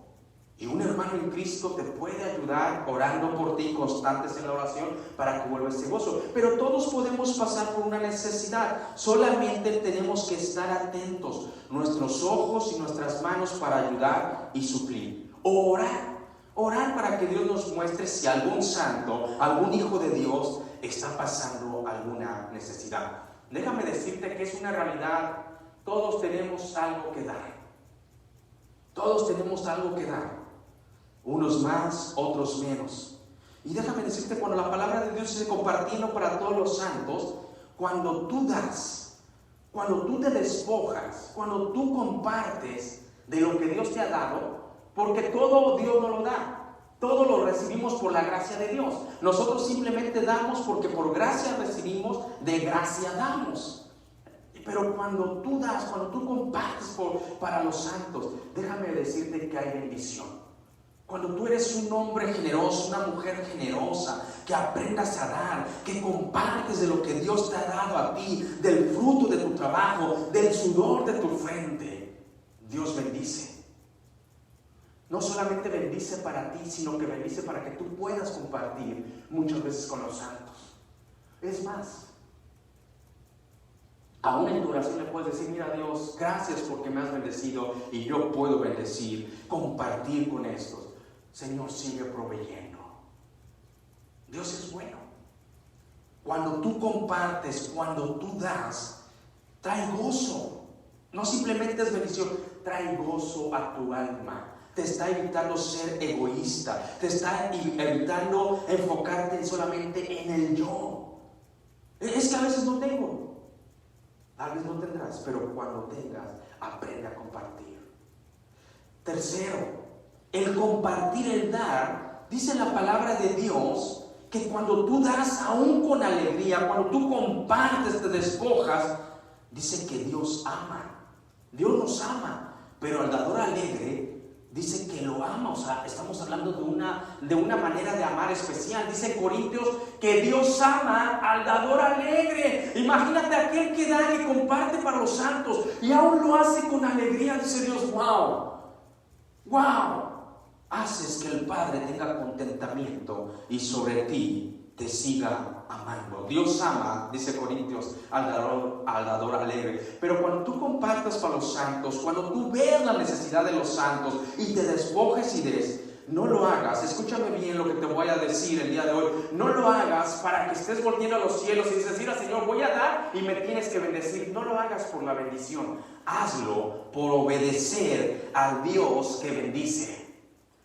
Y un hermano en Cristo te puede ayudar orando por ti, constantes en la oración, para que vuelva ese gozo. Pero todos podemos pasar por una necesidad. Solamente tenemos que estar atentos, nuestros ojos y nuestras manos, para ayudar y suplir. Orar para que Dios nos muestre si algún santo, algún hijo de Dios está pasando alguna necesidad. Déjame decirte que es una realidad. Todos tenemos algo que dar. Todos tenemos algo que dar, unos más, otros menos. Y déjame decirte, cuando la palabra de Dios dice compartiendo para todos los santos, cuando tú das, cuando tú te despojas, cuando tú compartes de lo que Dios te ha dado, porque todo Dios no lo da, todo lo recibimos por la gracia de Dios. Nosotros simplemente damos porque por gracia recibimos, de gracia damos. Pero cuando tú das, cuando tú compartes para los santos, déjame decirte que hay bendición. Cuando tú eres un hombre generoso, una mujer generosa, que aprendas a dar, que compartes de lo que Dios te ha dado a ti, del fruto de tu trabajo, del sudor de tu frente, Dios bendice. No solamente bendice para ti, sino que bendice para que tú puedas compartir muchas veces con los santos. Es más, aún en tu oración le puedes decir: mira, Dios, gracias porque me has bendecido y yo puedo bendecir, compartir con estos. Señor, sigue proveyendo. Dios es bueno. Cuando tú compartes, cuando tú das, trae gozo. No simplemente es bendición, trae gozo a tu alma. Te está evitando ser egoísta, te está evitando enfocarte solamente en el yo. Es que a veces no tengo, a veces no tendrás, pero cuando tengas, aprende a compartir. Tercero, el compartir, el dar, dice la palabra de Dios que cuando tú das aún con alegría, cuando tú compartes, te despojas, dice que Dios ama. Dios nos ama, pero al dador alegre dice que lo ama. O sea, estamos hablando de una manera de amar especial. Dice en Corintios que Dios ama al dador alegre. Imagínate aquel que da, que comparte para los santos y aún lo hace con alegría. Dice Dios: wow, wow. Haces que el Padre tenga contentamiento y sobre ti te siga amando. Dios ama, dice Corintios, al dador alegre. Pero cuando tú compartas para los santos, cuando tú veas la necesidad de los santos y te despojes y des, no lo hagas, escúchame bien lo que te voy a decir el día de hoy, no lo hagas para que estés volviendo a los cielos y dices: mira, Señor, voy a dar y me tienes que bendecir. No lo hagas por la bendición, hazlo por obedecer al Dios que bendice.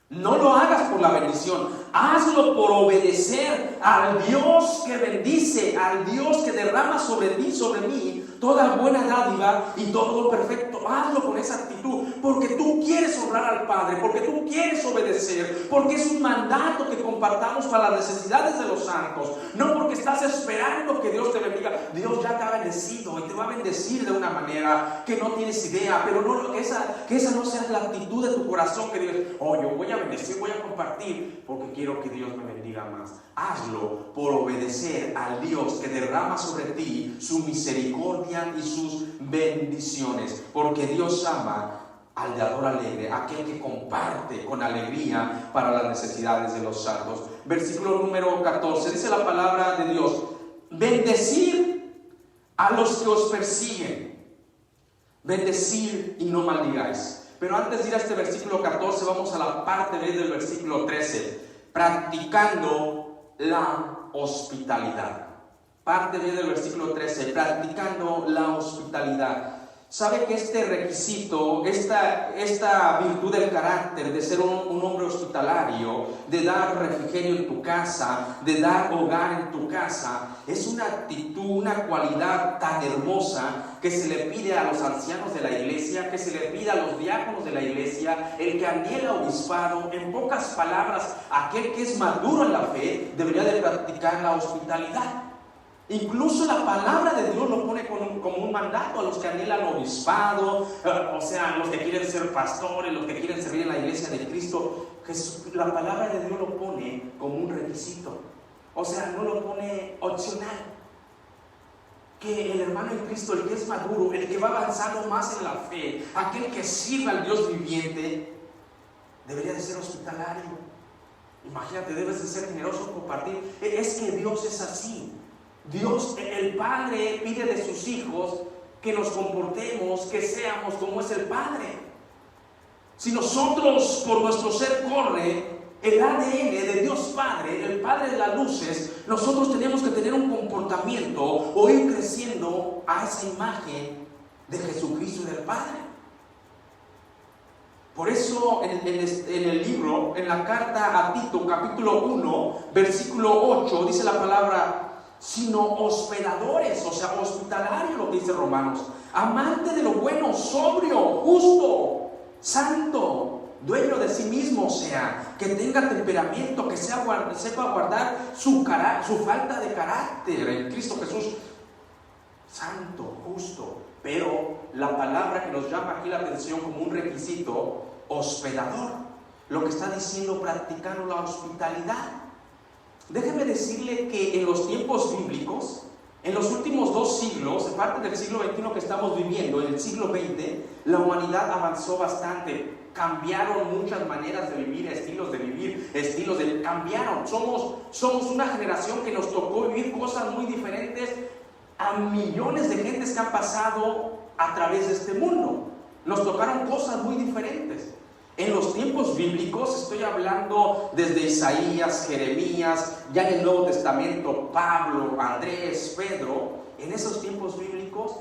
No lo hagas por la bendición, hazlo por obedecer al Dios que bendice, al Dios que derrama sobre ti, sobre mí, toda buena dádiva y todo lo perfecto. Hazlo con esa actitud, porque tú quieres honrar al Padre, porque tú quieres obedecer, porque es un mandato que compartamos para las necesidades de los santos, no porque estás esperando que Dios te bendiga. Dios ya te ha bendecido y te va a bendecir de una manera que no tienes idea, pero no, que esa no sea la actitud de tu corazón, que digas: oh, yo voy a bendecir, voy a compartir porque quiero que Dios me bendiga más. Hazlo por obedecer al Dios que derrama sobre ti su misericordia y sus bendiciones, porque Dios ama al dador alegre, aquel que comparte con alegría para las necesidades de los santos. Versículo número 14, dice la palabra de Dios: bendecir a los que os persiguen, bendecir y no maldigáis. Pero antes de ir a este versículo 14, vamos a la parte B del versículo 13, practicando la hospitalidad. Parte B del versículo 13, practicando la hospitalidad. Sabe que este requisito, esta virtud del carácter de ser un hombre hospitalario, de dar refrigerio en tu casa, de dar hogar en tu casa, es una actitud, una cualidad tan hermosa que se le pide a los ancianos de la iglesia, que se le pide a los diáconos de la iglesia, el que anhela obispado. En pocas palabras, aquel que es maduro en la fe debería de practicar la hospitalidad. Incluso la palabra de Dios lo pone como un mandato a los que anhelan obispado, o sea, los que quieren ser pastores, los que quieren servir en la iglesia de Cristo. La palabra de Dios lo pone como un requisito, o sea, no lo pone opcional. Que el hermano en Cristo, el que es maduro, el que va avanzando más en la fe, aquel que sirve al Dios viviente, debería de ser hospitalario. Imagínate, debes de ser generoso, compartir. Es que Dios es así. Dios, el Padre, pide de sus hijos que nos comportemos, que seamos como es el Padre. Si nosotros por nuestro ser corre el ADN de Dios Padre, el Padre de las luces, nosotros tenemos que tener un comportamiento o ir creciendo a esa imagen de Jesucristo y del Padre. Por eso en el libro, en la carta a Tito, capítulo 1, versículo 8, dice la palabra, sino hospedadores, o sea, hospitalario, lo que dice Romanos, amante de lo bueno, sobrio, justo, santo, dueño de sí mismo, o sea, que tenga temperamento, que sepa guardar su falta de carácter en Cristo Jesús, santo, justo. Pero la palabra que nos llama aquí la atención como un requisito, hospedador, lo que está diciendo, practicando la hospitalidad. Déjeme decirle que en los tiempos bíblicos, en los últimos 2 siglos, parte del siglo XXI que estamos viviendo, en el siglo XX, la humanidad avanzó bastante. Cambiaron muchas maneras de vivir, cambiaron. Somos una generación que nos tocó vivir cosas muy diferentes a millones de gentes que han pasado a través de este mundo. Nos tocaron cosas muy diferentes. En los tiempos bíblicos, estoy hablando desde Isaías, Jeremías, ya en el Nuevo Testamento, Pablo, Andrés, Pedro, en esos tiempos bíblicos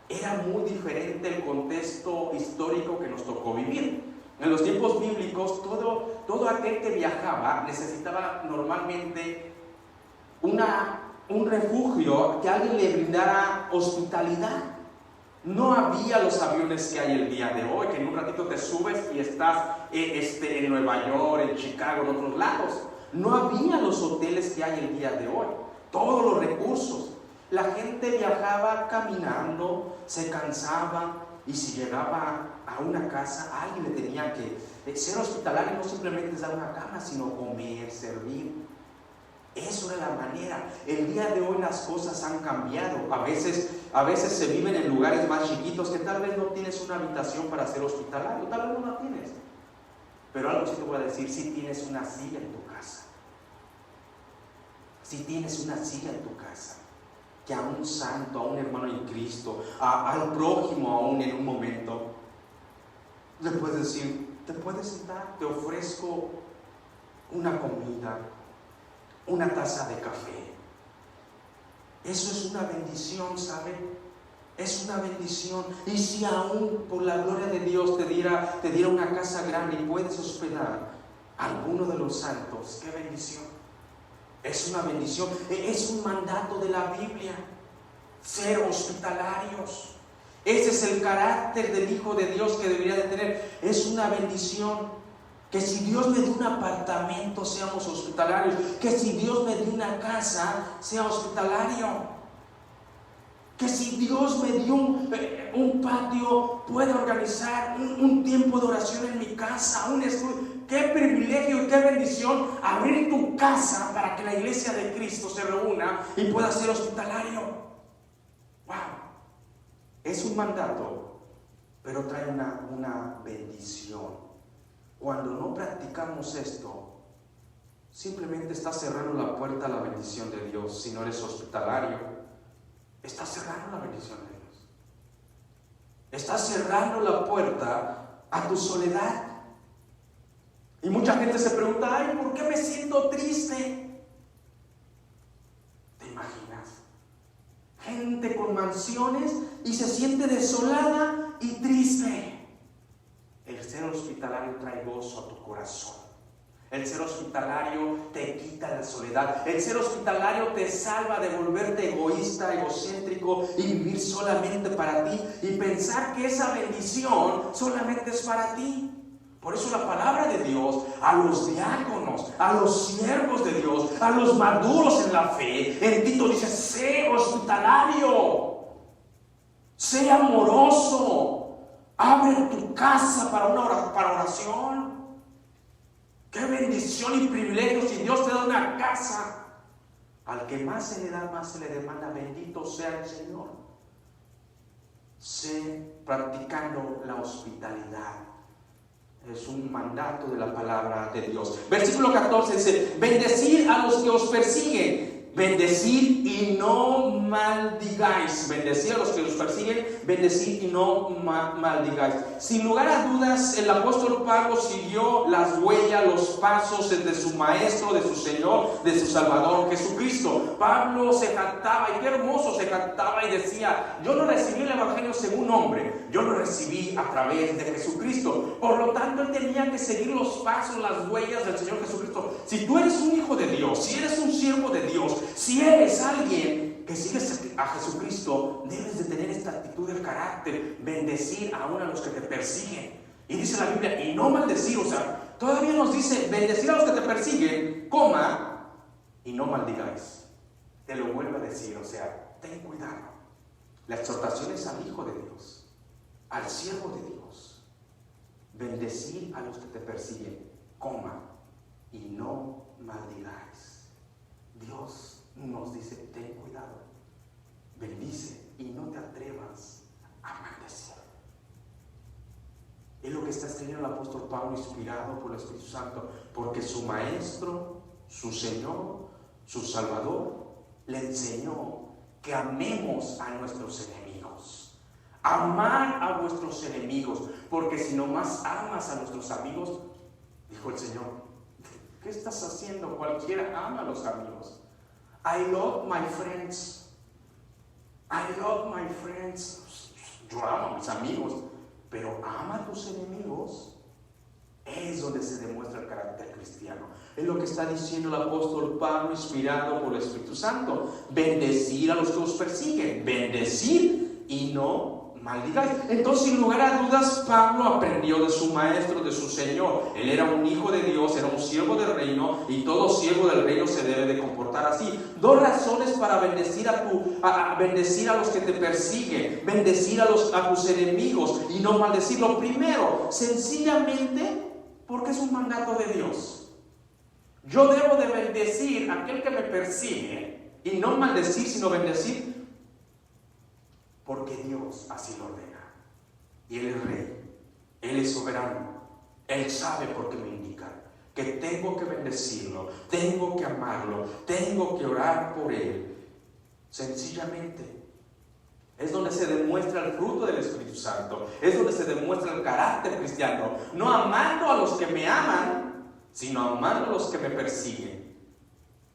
era muy diferente el contexto histórico que nos tocó vivir. En los tiempos bíblicos, todo aquel que viajaba necesitaba normalmente un refugio, que alguien le brindara hospitalidad. No había los aviones que hay el día de hoy, que en un ratito te subes y estás en Nueva York, en Chicago, en otros lados. No había los hoteles que hay el día de hoy, todos los recursos. La gente viajaba caminando, se cansaba, y si llegaba a una casa, alguien le tenía que ser hospitalario. No simplemente es dar una cama, sino comer, servir. Eso era la manera. El día de hoy las cosas han cambiado. A veces se viven en lugares más chiquitos que tal vez no tienes una habitación para ser hospitalario, tal vez no la tienes. Pero algo sí te voy a decir, si tienes una silla en tu casa. Si tienes una silla en tu casa, que a un santo, a un hermano en Cristo, al prójimo aún en un momento, le puedes decir, te puedes sentar, te ofrezco una comida, una taza de café. Eso es una bendición, ¿sabe? Es una bendición. Y si aún por la gloria de Dios te diera una casa grande y puedes hospedar a alguno de los santos, qué bendición. Es una bendición, es un mandato de la Biblia, ser hospitalarios. Ese es el carácter del Hijo de Dios que debería de tener. Es una bendición. Que si Dios me dio un apartamento, seamos hospitalarios. Que si Dios me dio una casa, sea hospitalario. Que si Dios me dio un patio, pueda organizar un tiempo de oración en mi casa, un estudio. Qué privilegio y qué bendición abrir tu casa para que la iglesia de Cristo se reúna y pueda ser hospitalario. ¡Wow! Es un mandato, pero trae una bendición. Cuando no practicamos esto, simplemente estás cerrando la puerta a la bendición de Dios. Si no eres hospitalario, estás cerrando la bendición de Dios. Estás cerrando la puerta a tu soledad. Y mucha gente se pregunta, ay, ¿por qué me siento triste? ¿Te imaginas? Gente con mansiones y se siente desolada y triste. El ser hospitalario trae gozo a tu corazón. El ser hospitalario te quita la soledad. El ser hospitalario te salva de volverte egoísta, egocéntrico y vivir solamente para ti y pensar que esa bendición solamente es para ti. Por eso la palabra de Dios a los diáconos, a los siervos de Dios, a los maduros en la fe, en Tito dice, sé hospitalario, sé amoroso, abre tu casa para oración. Qué bendición y privilegio si Dios te da una casa. Al que más se le da, más se le demanda. Bendito sea el Señor. Sé practicando la hospitalidad. Es un mandato de la palabra de Dios. Versículo 14 dice, bendecid a los que os persiguen. Bendecid y no maldigáis. Bendecid a los que os persiguen. Bendecid y no maldigáis. Sin lugar a dudas, el apóstol Pablo siguió las huellas, los pasos de su maestro, de su Señor, de su Salvador, Jesucristo. Pablo se jactaba, y qué hermoso se jactaba y decía, yo no recibí el evangelio según hombre. yo lo recibí a través de Jesucristo. Por lo tanto, él tenía que seguir los pasos, las huellas del Señor Jesucristo. Si tú eres un hijo de Dios, si eres un siervo de Dios, si eres alguien que sigues a Jesucristo, debes de tener esta actitud del carácter, bendecir aún a los que te persiguen. Y dice la Biblia, y no maldecir, o sea, todavía nos dice, bendecir a los que te persiguen, coma, y no maldigáis. Te lo vuelvo a decir, o sea, ten cuidado. La exhortación es al Hijo de Dios, al siervo de Dios. Bendecir a los que te persiguen, coma, y no maldigáis. Dios nos dice, ten cuidado, bendice y no te atrevas a maldecir. Es lo que está escribiendo el apóstol Pablo, inspirado por el Espíritu Santo, porque su maestro, su Señor, su Salvador, le enseñó que amemos a nuestros enemigos. Amar a vuestros enemigos, porque si nomás amas a nuestros amigos, dijo el Señor, ¿qué estás haciendo? Cualquiera ama a los amigos. I love my friends. I love my friends. Yo amo a mis amigos, pero ama a tus enemigos. Es donde se demuestra el carácter cristiano. Es lo que está diciendo el apóstol Pablo, inspirado por el Espíritu Santo. Bendecir a los que os persiguen. Bendecir y no maldigáis. Entonces, sin lugar a dudas, Pablo aprendió de su maestro, de su Señor. Él era un hijo de Dios, era un siervo del reino, y todo siervo del reino se debe de comportar así. Dos razones para bendecir bendecir a los que te persiguen, bendecir a tus enemigos y no maldecir. Lo primero, sencillamente, porque es un mandato de Dios. Yo debo de bendecir a aquel que me persigue y no maldecir, sino bendecir, porque Dios así lo ordena. Y Él es rey, Él es soberano, Él sabe por qué me indica que tengo que bendecirlo, tengo que amarlo, tengo que orar por Él. Sencillamente es donde se demuestra el fruto del Espíritu Santo, es donde se demuestra el carácter cristiano, no amando a los que me aman, sino amando a los que me persiguen,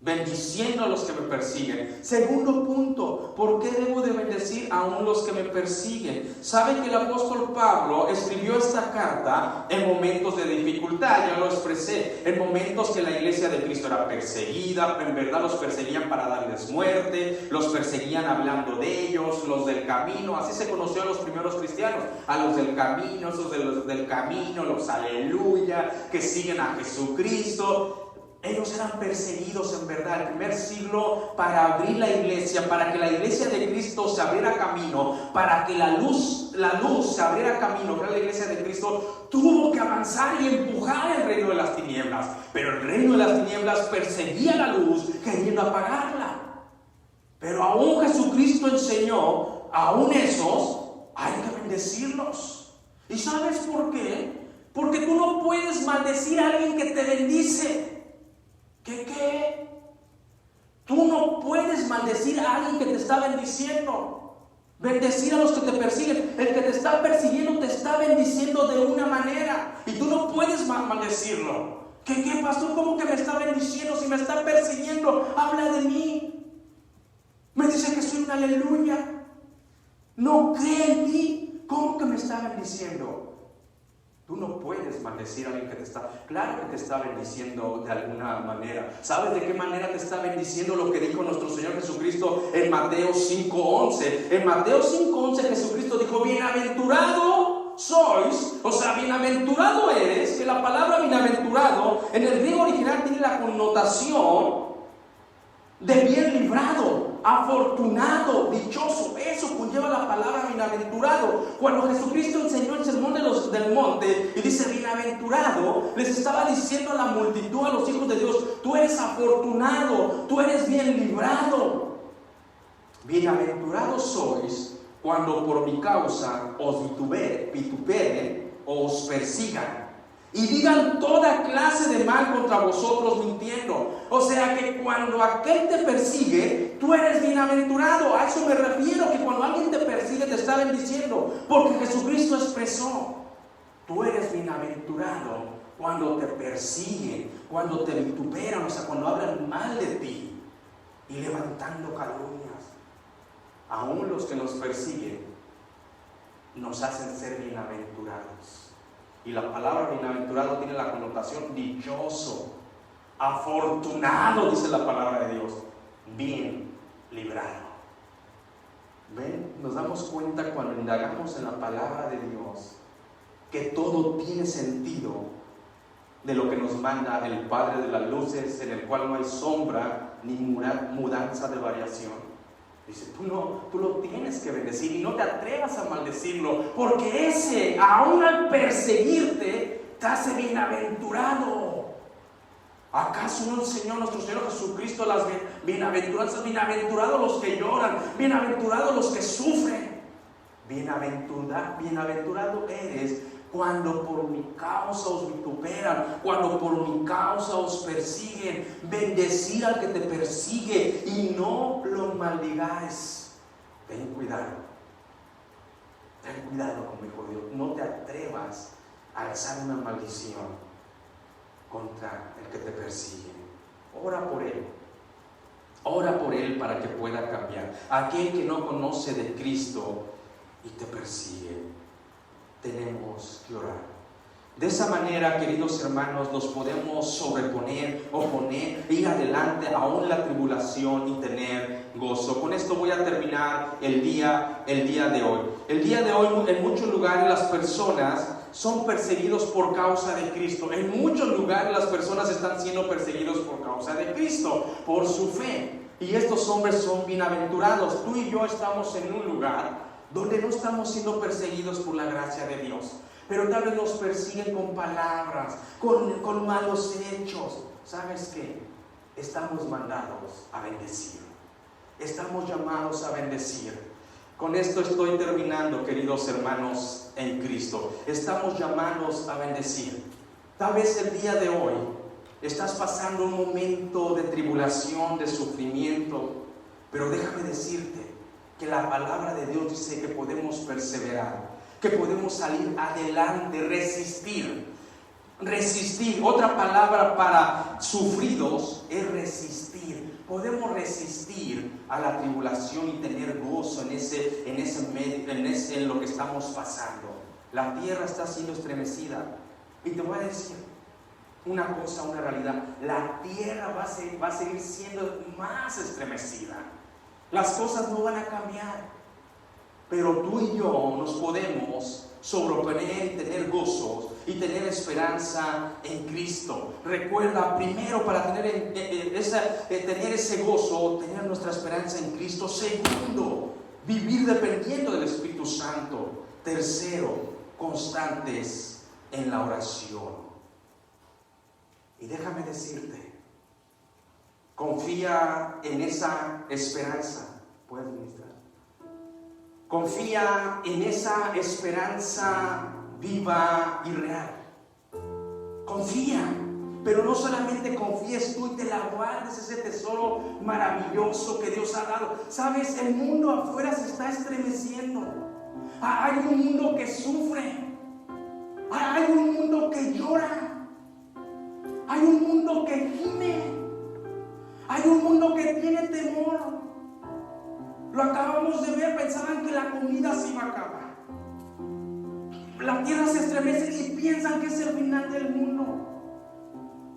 bendiciendo a los que me persiguen. Segundo punto, ¿por qué debo de bendecir aún los que me persiguen? Saben que el apóstol Pablo escribió esta carta en momentos de dificultad, ya lo expresé, en momentos que la iglesia de Cristo era perseguida, en verdad los perseguían para darles muerte, los perseguían hablando de ellos, los del camino, así se conoció a los primeros cristianos, a los del camino, esos de los del camino, los aleluya, que siguen a Jesucristo. Ellos eran perseguidos en verdad, el primer siglo, para abrir la iglesia, para que la iglesia de Cristo se abriera camino, para que la luz se abriera camino, que era la iglesia de Cristo, tuvo que avanzar y empujar el reino de las tinieblas. Pero el reino de las tinieblas perseguía la luz, queriendo apagarla. Pero aún Jesucristo enseñó, aún esos, hay que bendecirlos. ¿Y sabes por qué? Porque tú no puedes maldecir a alguien que te bendice. ¿Qué? Tú no puedes maldecir a alguien que te está bendiciendo. Bendecir a los que te persiguen. El que te está persiguiendo te está bendiciendo de una manera, y tú no puedes maldecirlo. ¿Qué pastor? ¿Cómo que me está bendiciendo? Si me está persiguiendo, habla de mí. Me dice que soy un aleluya. No cree en ti. ¿Cómo que me está bendiciendo? Tú no puedes maldecir a alguien que te está... Claro que te está bendiciendo de alguna manera. ¿Sabes de qué manera te está bendiciendo? Lo que dijo nuestro Señor Jesucristo en Mateo 5:11. En Mateo 5:11 Jesucristo dijo, bienaventurado sois, o sea, bienaventurado eres, que la palabra bienaventurado en el griego original tiene la connotación de bien librado, afortunado, dichoso. Eso conlleva la palabra bienaventurado. Cuando Jesucristo enseñó el sermón del monte y dice bienaventurado, les estaba diciendo a la multitud, a los hijos de Dios, tú eres afortunado, tú eres bien librado. Bienaventurados sois cuando por mi causa os vituperen o os persigan y digan toda clase de mal contra vosotros mintiendo. O sea que cuando aquel te persigue, tú eres bienaventurado. A eso me refiero, que cuando alguien te persigue te está bendiciendo, porque Jesucristo expresó, tú eres bienaventurado cuando te persiguen, cuando te vituperan, o sea, cuando hablan mal de ti y levantando calumnias. Aún los que nos persiguen nos hacen ser bienaventurados. Y la palabra bienaventurado tiene la connotación dichoso, afortunado, dice la palabra de Dios, bien librado. ¿Ven? Nos damos cuenta cuando indagamos en la palabra de Dios que todo tiene sentido de lo que nos manda el Padre de las luces, en el cual no hay sombra ni mudanza de variación. Dice, tú lo tienes que bendecir y no te atrevas a maldecirlo, porque ese, aún al perseguirte, te hace bienaventurado. ¿Acaso no enseñó nuestro Señor Jesucristo las bienaventuranzas? Bienaventurados los que lloran, bienaventurados los que sufren. Bienaventurado eres cuando por mi causa os vituperan, cuando por mi causa os persiguen. Bendecir al que te persigue y no lo maldigáis. Ten cuidado, como hijo de Dios. No te atrevas a alzar una maldición contra el que te persigue. Ora por él para que pueda cambiar. Aquel que no conoce de Cristo y te persigue, tenemos que orar. De esa manera, queridos hermanos, nos podemos sobreponer, oponer, ir adelante aún la tribulación y tener gozo. Con esto voy a terminar el día de hoy. El día de hoy, en muchos lugares las personas son perseguidos por causa de Cristo. En muchos lugares las personas están siendo perseguidos por causa de Cristo, por su fe. Y estos hombres son bienaventurados. Tú y yo estamos en un lugar donde no estamos siendo perseguidos por la gracia de Dios, pero tal vez nos persiguen con palabras, con malos hechos. ¿Sabes qué? Estamos mandados a bendecir. Estamos llamados a bendecir. Con esto estoy terminando, queridos hermanos en Cristo. Estamos llamados a bendecir. Tal vez el día de hoy estás pasando un momento de tribulación, de sufrimiento, pero déjame decirte que la palabra de Dios dice que podemos perseverar, que podemos salir adelante, resistir. Otra palabra para sufridos es resistir. Podemos resistir a la tribulación y tener gozo en lo que estamos pasando. La tierra está siendo estremecida. Y te voy a decir una cosa, una realidad. La tierra va a seguir siendo más estremecida. Las cosas no van a cambiar, pero tú y yo nos podemos sobreponer y tener gozos y tener esperanza en Cristo. Recuerda, primero, para tener ese gozo, tener nuestra esperanza en Cristo. Segundo, vivir dependiendo del Espíritu Santo. Tercero, constantes en la oración. Y déjame decirte, confía en esa esperanza. ¿Puedes ministrar? Confía en esa esperanza viva y real. Confía, pero no solamente confíes tú y te la guardes, ese tesoro maravilloso que Dios ha dado. Sabes, el mundo afuera se está estremeciendo. Hay un mundo que sufre. Hay un mundo que llora. Hay un mundo que gime. Hay un mundo que tiene temor. Lo acabamos de ver, pensaban que la comida se iba a acabar. La tierra se estremece y piensan que es el final del mundo.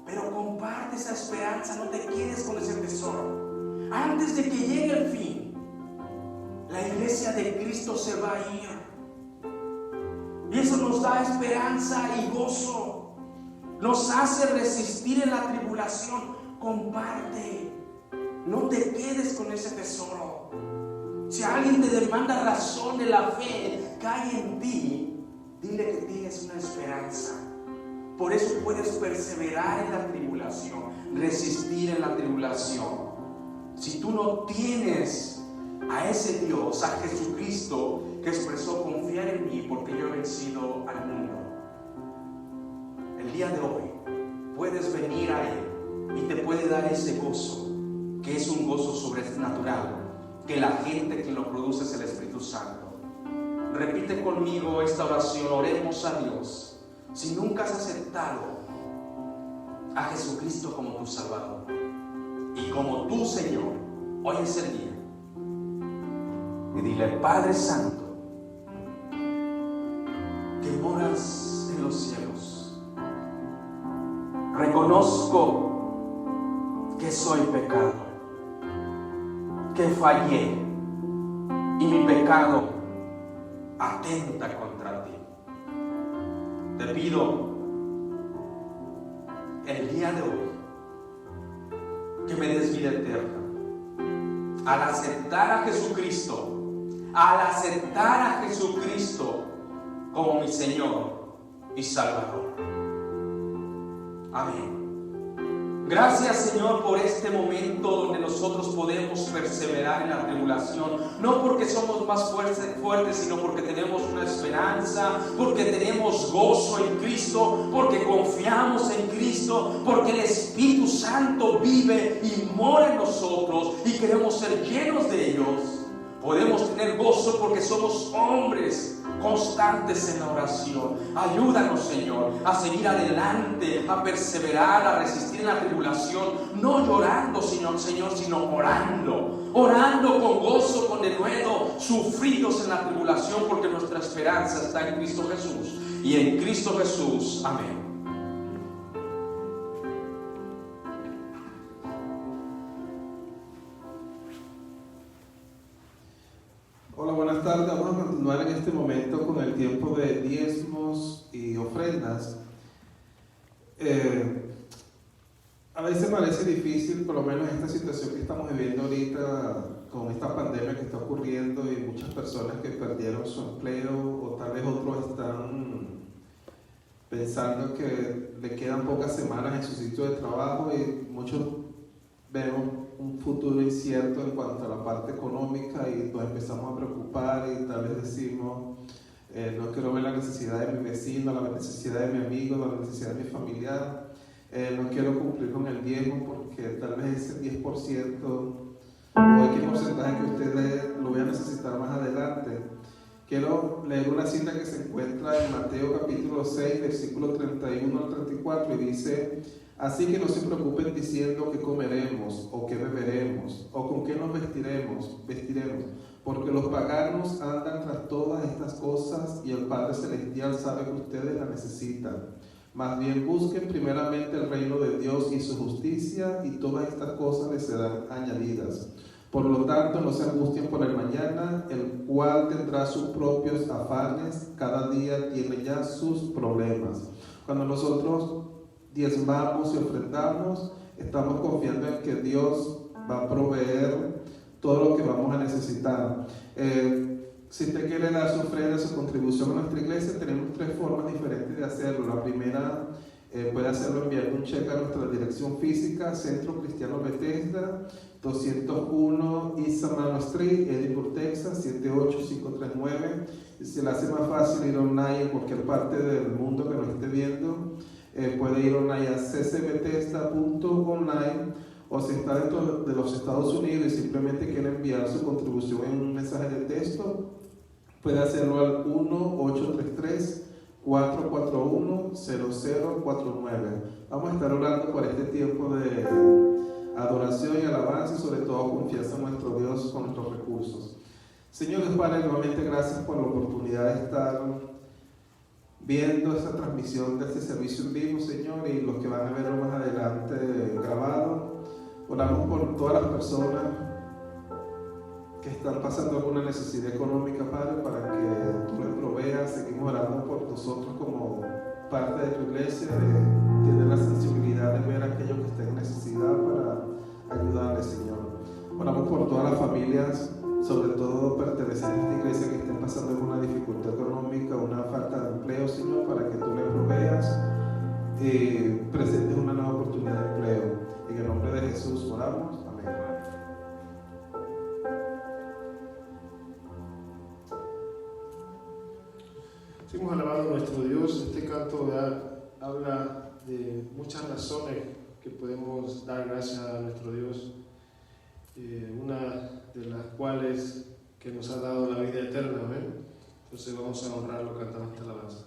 Pero comparte esa esperanza, no te quedes con ese tesoro. Antes de que llegue el fin, la iglesia de Cristo se va a ir. Y eso nos da esperanza y gozo. Nos hace resistir en la tribulación. Comparte. No te quedes con ese tesoro. Si alguien te demanda razón de la fe, cae en ti. Dile que tienes una esperanza. Por eso puedes perseverar en la tribulación, resistir en la tribulación. Si tú no tienes a ese Dios, a Jesucristo, que expresó confiar en mí porque yo he vencido al mundo, el día de hoy puedes venir a Él y te puede dar ese gozo, que es un gozo sobrenatural, que la gente que lo produce es el Espíritu Santo. Repite conmigo esta oración, oremos a Dios. Si nunca has aceptado a Jesucristo como tu Salvador y como tu Señor, hoy es el día. Y dile: Padre Santo, los cielos. Reconozco que soy pecador, que fallé y mi pecado atenta contra ti. Te pido el día de hoy que me des vida eterna. Al aceptar a Jesucristo como mi Señor y Salvador. Amén. Gracias, Señor, por este momento donde nosotros podemos perseverar en la tribulación, no porque somos más fuertes, sino porque tenemos una esperanza, porque tenemos gozo en Cristo, porque confiamos en Cristo, porque el Espíritu Santo vive y mora en nosotros y queremos ser llenos de ellos. Podemos tener gozo porque somos hombres constantes en la oración. Ayúdanos, Señor, a seguir adelante, a perseverar, a resistir en la tribulación, no llorando, Señor, sino orando con gozo, con denuedo, sufridos en la tribulación, porque nuestra esperanza está en Cristo Jesús. Y en Cristo Jesús, amén. Hola, buenas tardes. Vamos a continuar en este momento con el tiempo de diezmos y ofrendas. A veces parece difícil, por lo menos esta situación que estamos viviendo ahorita con esta pandemia que está ocurriendo y muchas personas que perdieron su empleo, o tal vez otros están pensando que le quedan pocas semanas en su sitio de trabajo, y muchos vemos un futuro incierto en cuanto a la parte económica y nos empezamos a preocupar y tal vez decimos, no quiero ver la necesidad de mi vecino, la necesidad de mi amigo, la necesidad de mi familiar, no quiero cumplir con el diezmo porque tal vez ese 10% o X porcentaje que ustedes lo voy a necesitar más adelante. Quiero leer una cita que se encuentra en Mateo capítulo 6, versículo 31 al 34, y dice: así que no se preocupen diciendo qué comeremos, o qué beberemos, o con qué nos vestiremos, porque los paganos andan tras todas estas cosas, y el Padre Celestial sabe que ustedes las necesitan. Más bien busquen primeramente el reino de Dios y su justicia, y todas estas cosas les serán añadidas. Por lo tanto, no se angustien por el mañana, el cual tendrá sus propios afanes, cada día tiene ya sus problemas. Cuando nosotros diezmamos y ofrendamos, estamos confiando en que Dios va a proveer todo lo que vamos a necesitar. Si usted quiere dar su ofrenda, su contribución a nuestra iglesia, tenemos 3 formas diferentes de hacerlo. La primera, puede hacerlo enviando un cheque a nuestra dirección física, Centro Cristiano Bethesda, 201 East Samano Street, Edinburgh, Texas, 78539. Y si le hace más fácil ir online en cualquier parte del mundo que nos esté viendo, puede ir online a ccbethesda.online, o si está dentro de los Estados Unidos y simplemente quiere enviar su contribución en un mensaje de texto, puede hacerlo al 1-833-441-0049. Vamos a estar orando por este tiempo de adoración y alabanza, y sobre todo confianza en nuestro Dios con nuestros recursos. Señor Dios Padre, nuevamente gracias por la oportunidad de estar viendo esta transmisión de este servicio en vivo, Señor, y los que van a verlo más adelante grabado. Oramos por todas las personas que están pasando alguna necesidad económica, Padre, para que tú les proveas. Seguimos orando por nosotros como parte de tu iglesia, de tener la sensibilidad de ver a aquellos que estén en necesidad para ayudarles, Señor. Oramos por todas las familias, sobre todo pertenecientes a esta iglesia, que estén pasando alguna dificultad económica, una falta de empleo, Señor, para que tú les proveas y presentes una nueva oportunidad de empleo. En el nombre de Jesús oramos. Amén. Seguimos alabando a nuestro Dios. Este canto habla de muchas razones que podemos dar gracias a nuestro Dios. Una de las cuales que nos ha dado la vida eterna. ¿Amén? Entonces vamos a honrarlo cantando esta alabanza.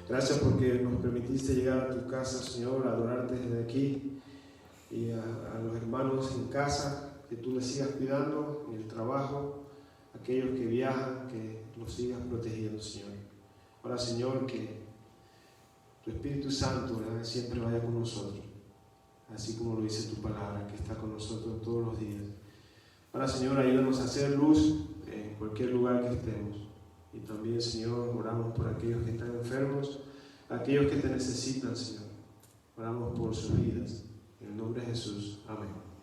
Gracias porque nos permitiste llegar a tu casa, Señor, a adorarte desde aquí y a los hermanos en casa, que tú les sigas cuidando en el trabajo, aquellos que viajan, que los sigas protegiendo, Señor. Ahora, Señor, que tu Espíritu Santo, ¿verdad?, siempre vaya con nosotros, así como lo dice tu palabra, que está con nosotros todos los días. Ahora, Señor, ayúdanos a hacer luz en cualquier lugar que estemos. Y también, Señor, oramos por aquellos que están enfermos, aquellos que te necesitan, Señor. Oramos por sus vidas. En el nombre de Jesús. Amén.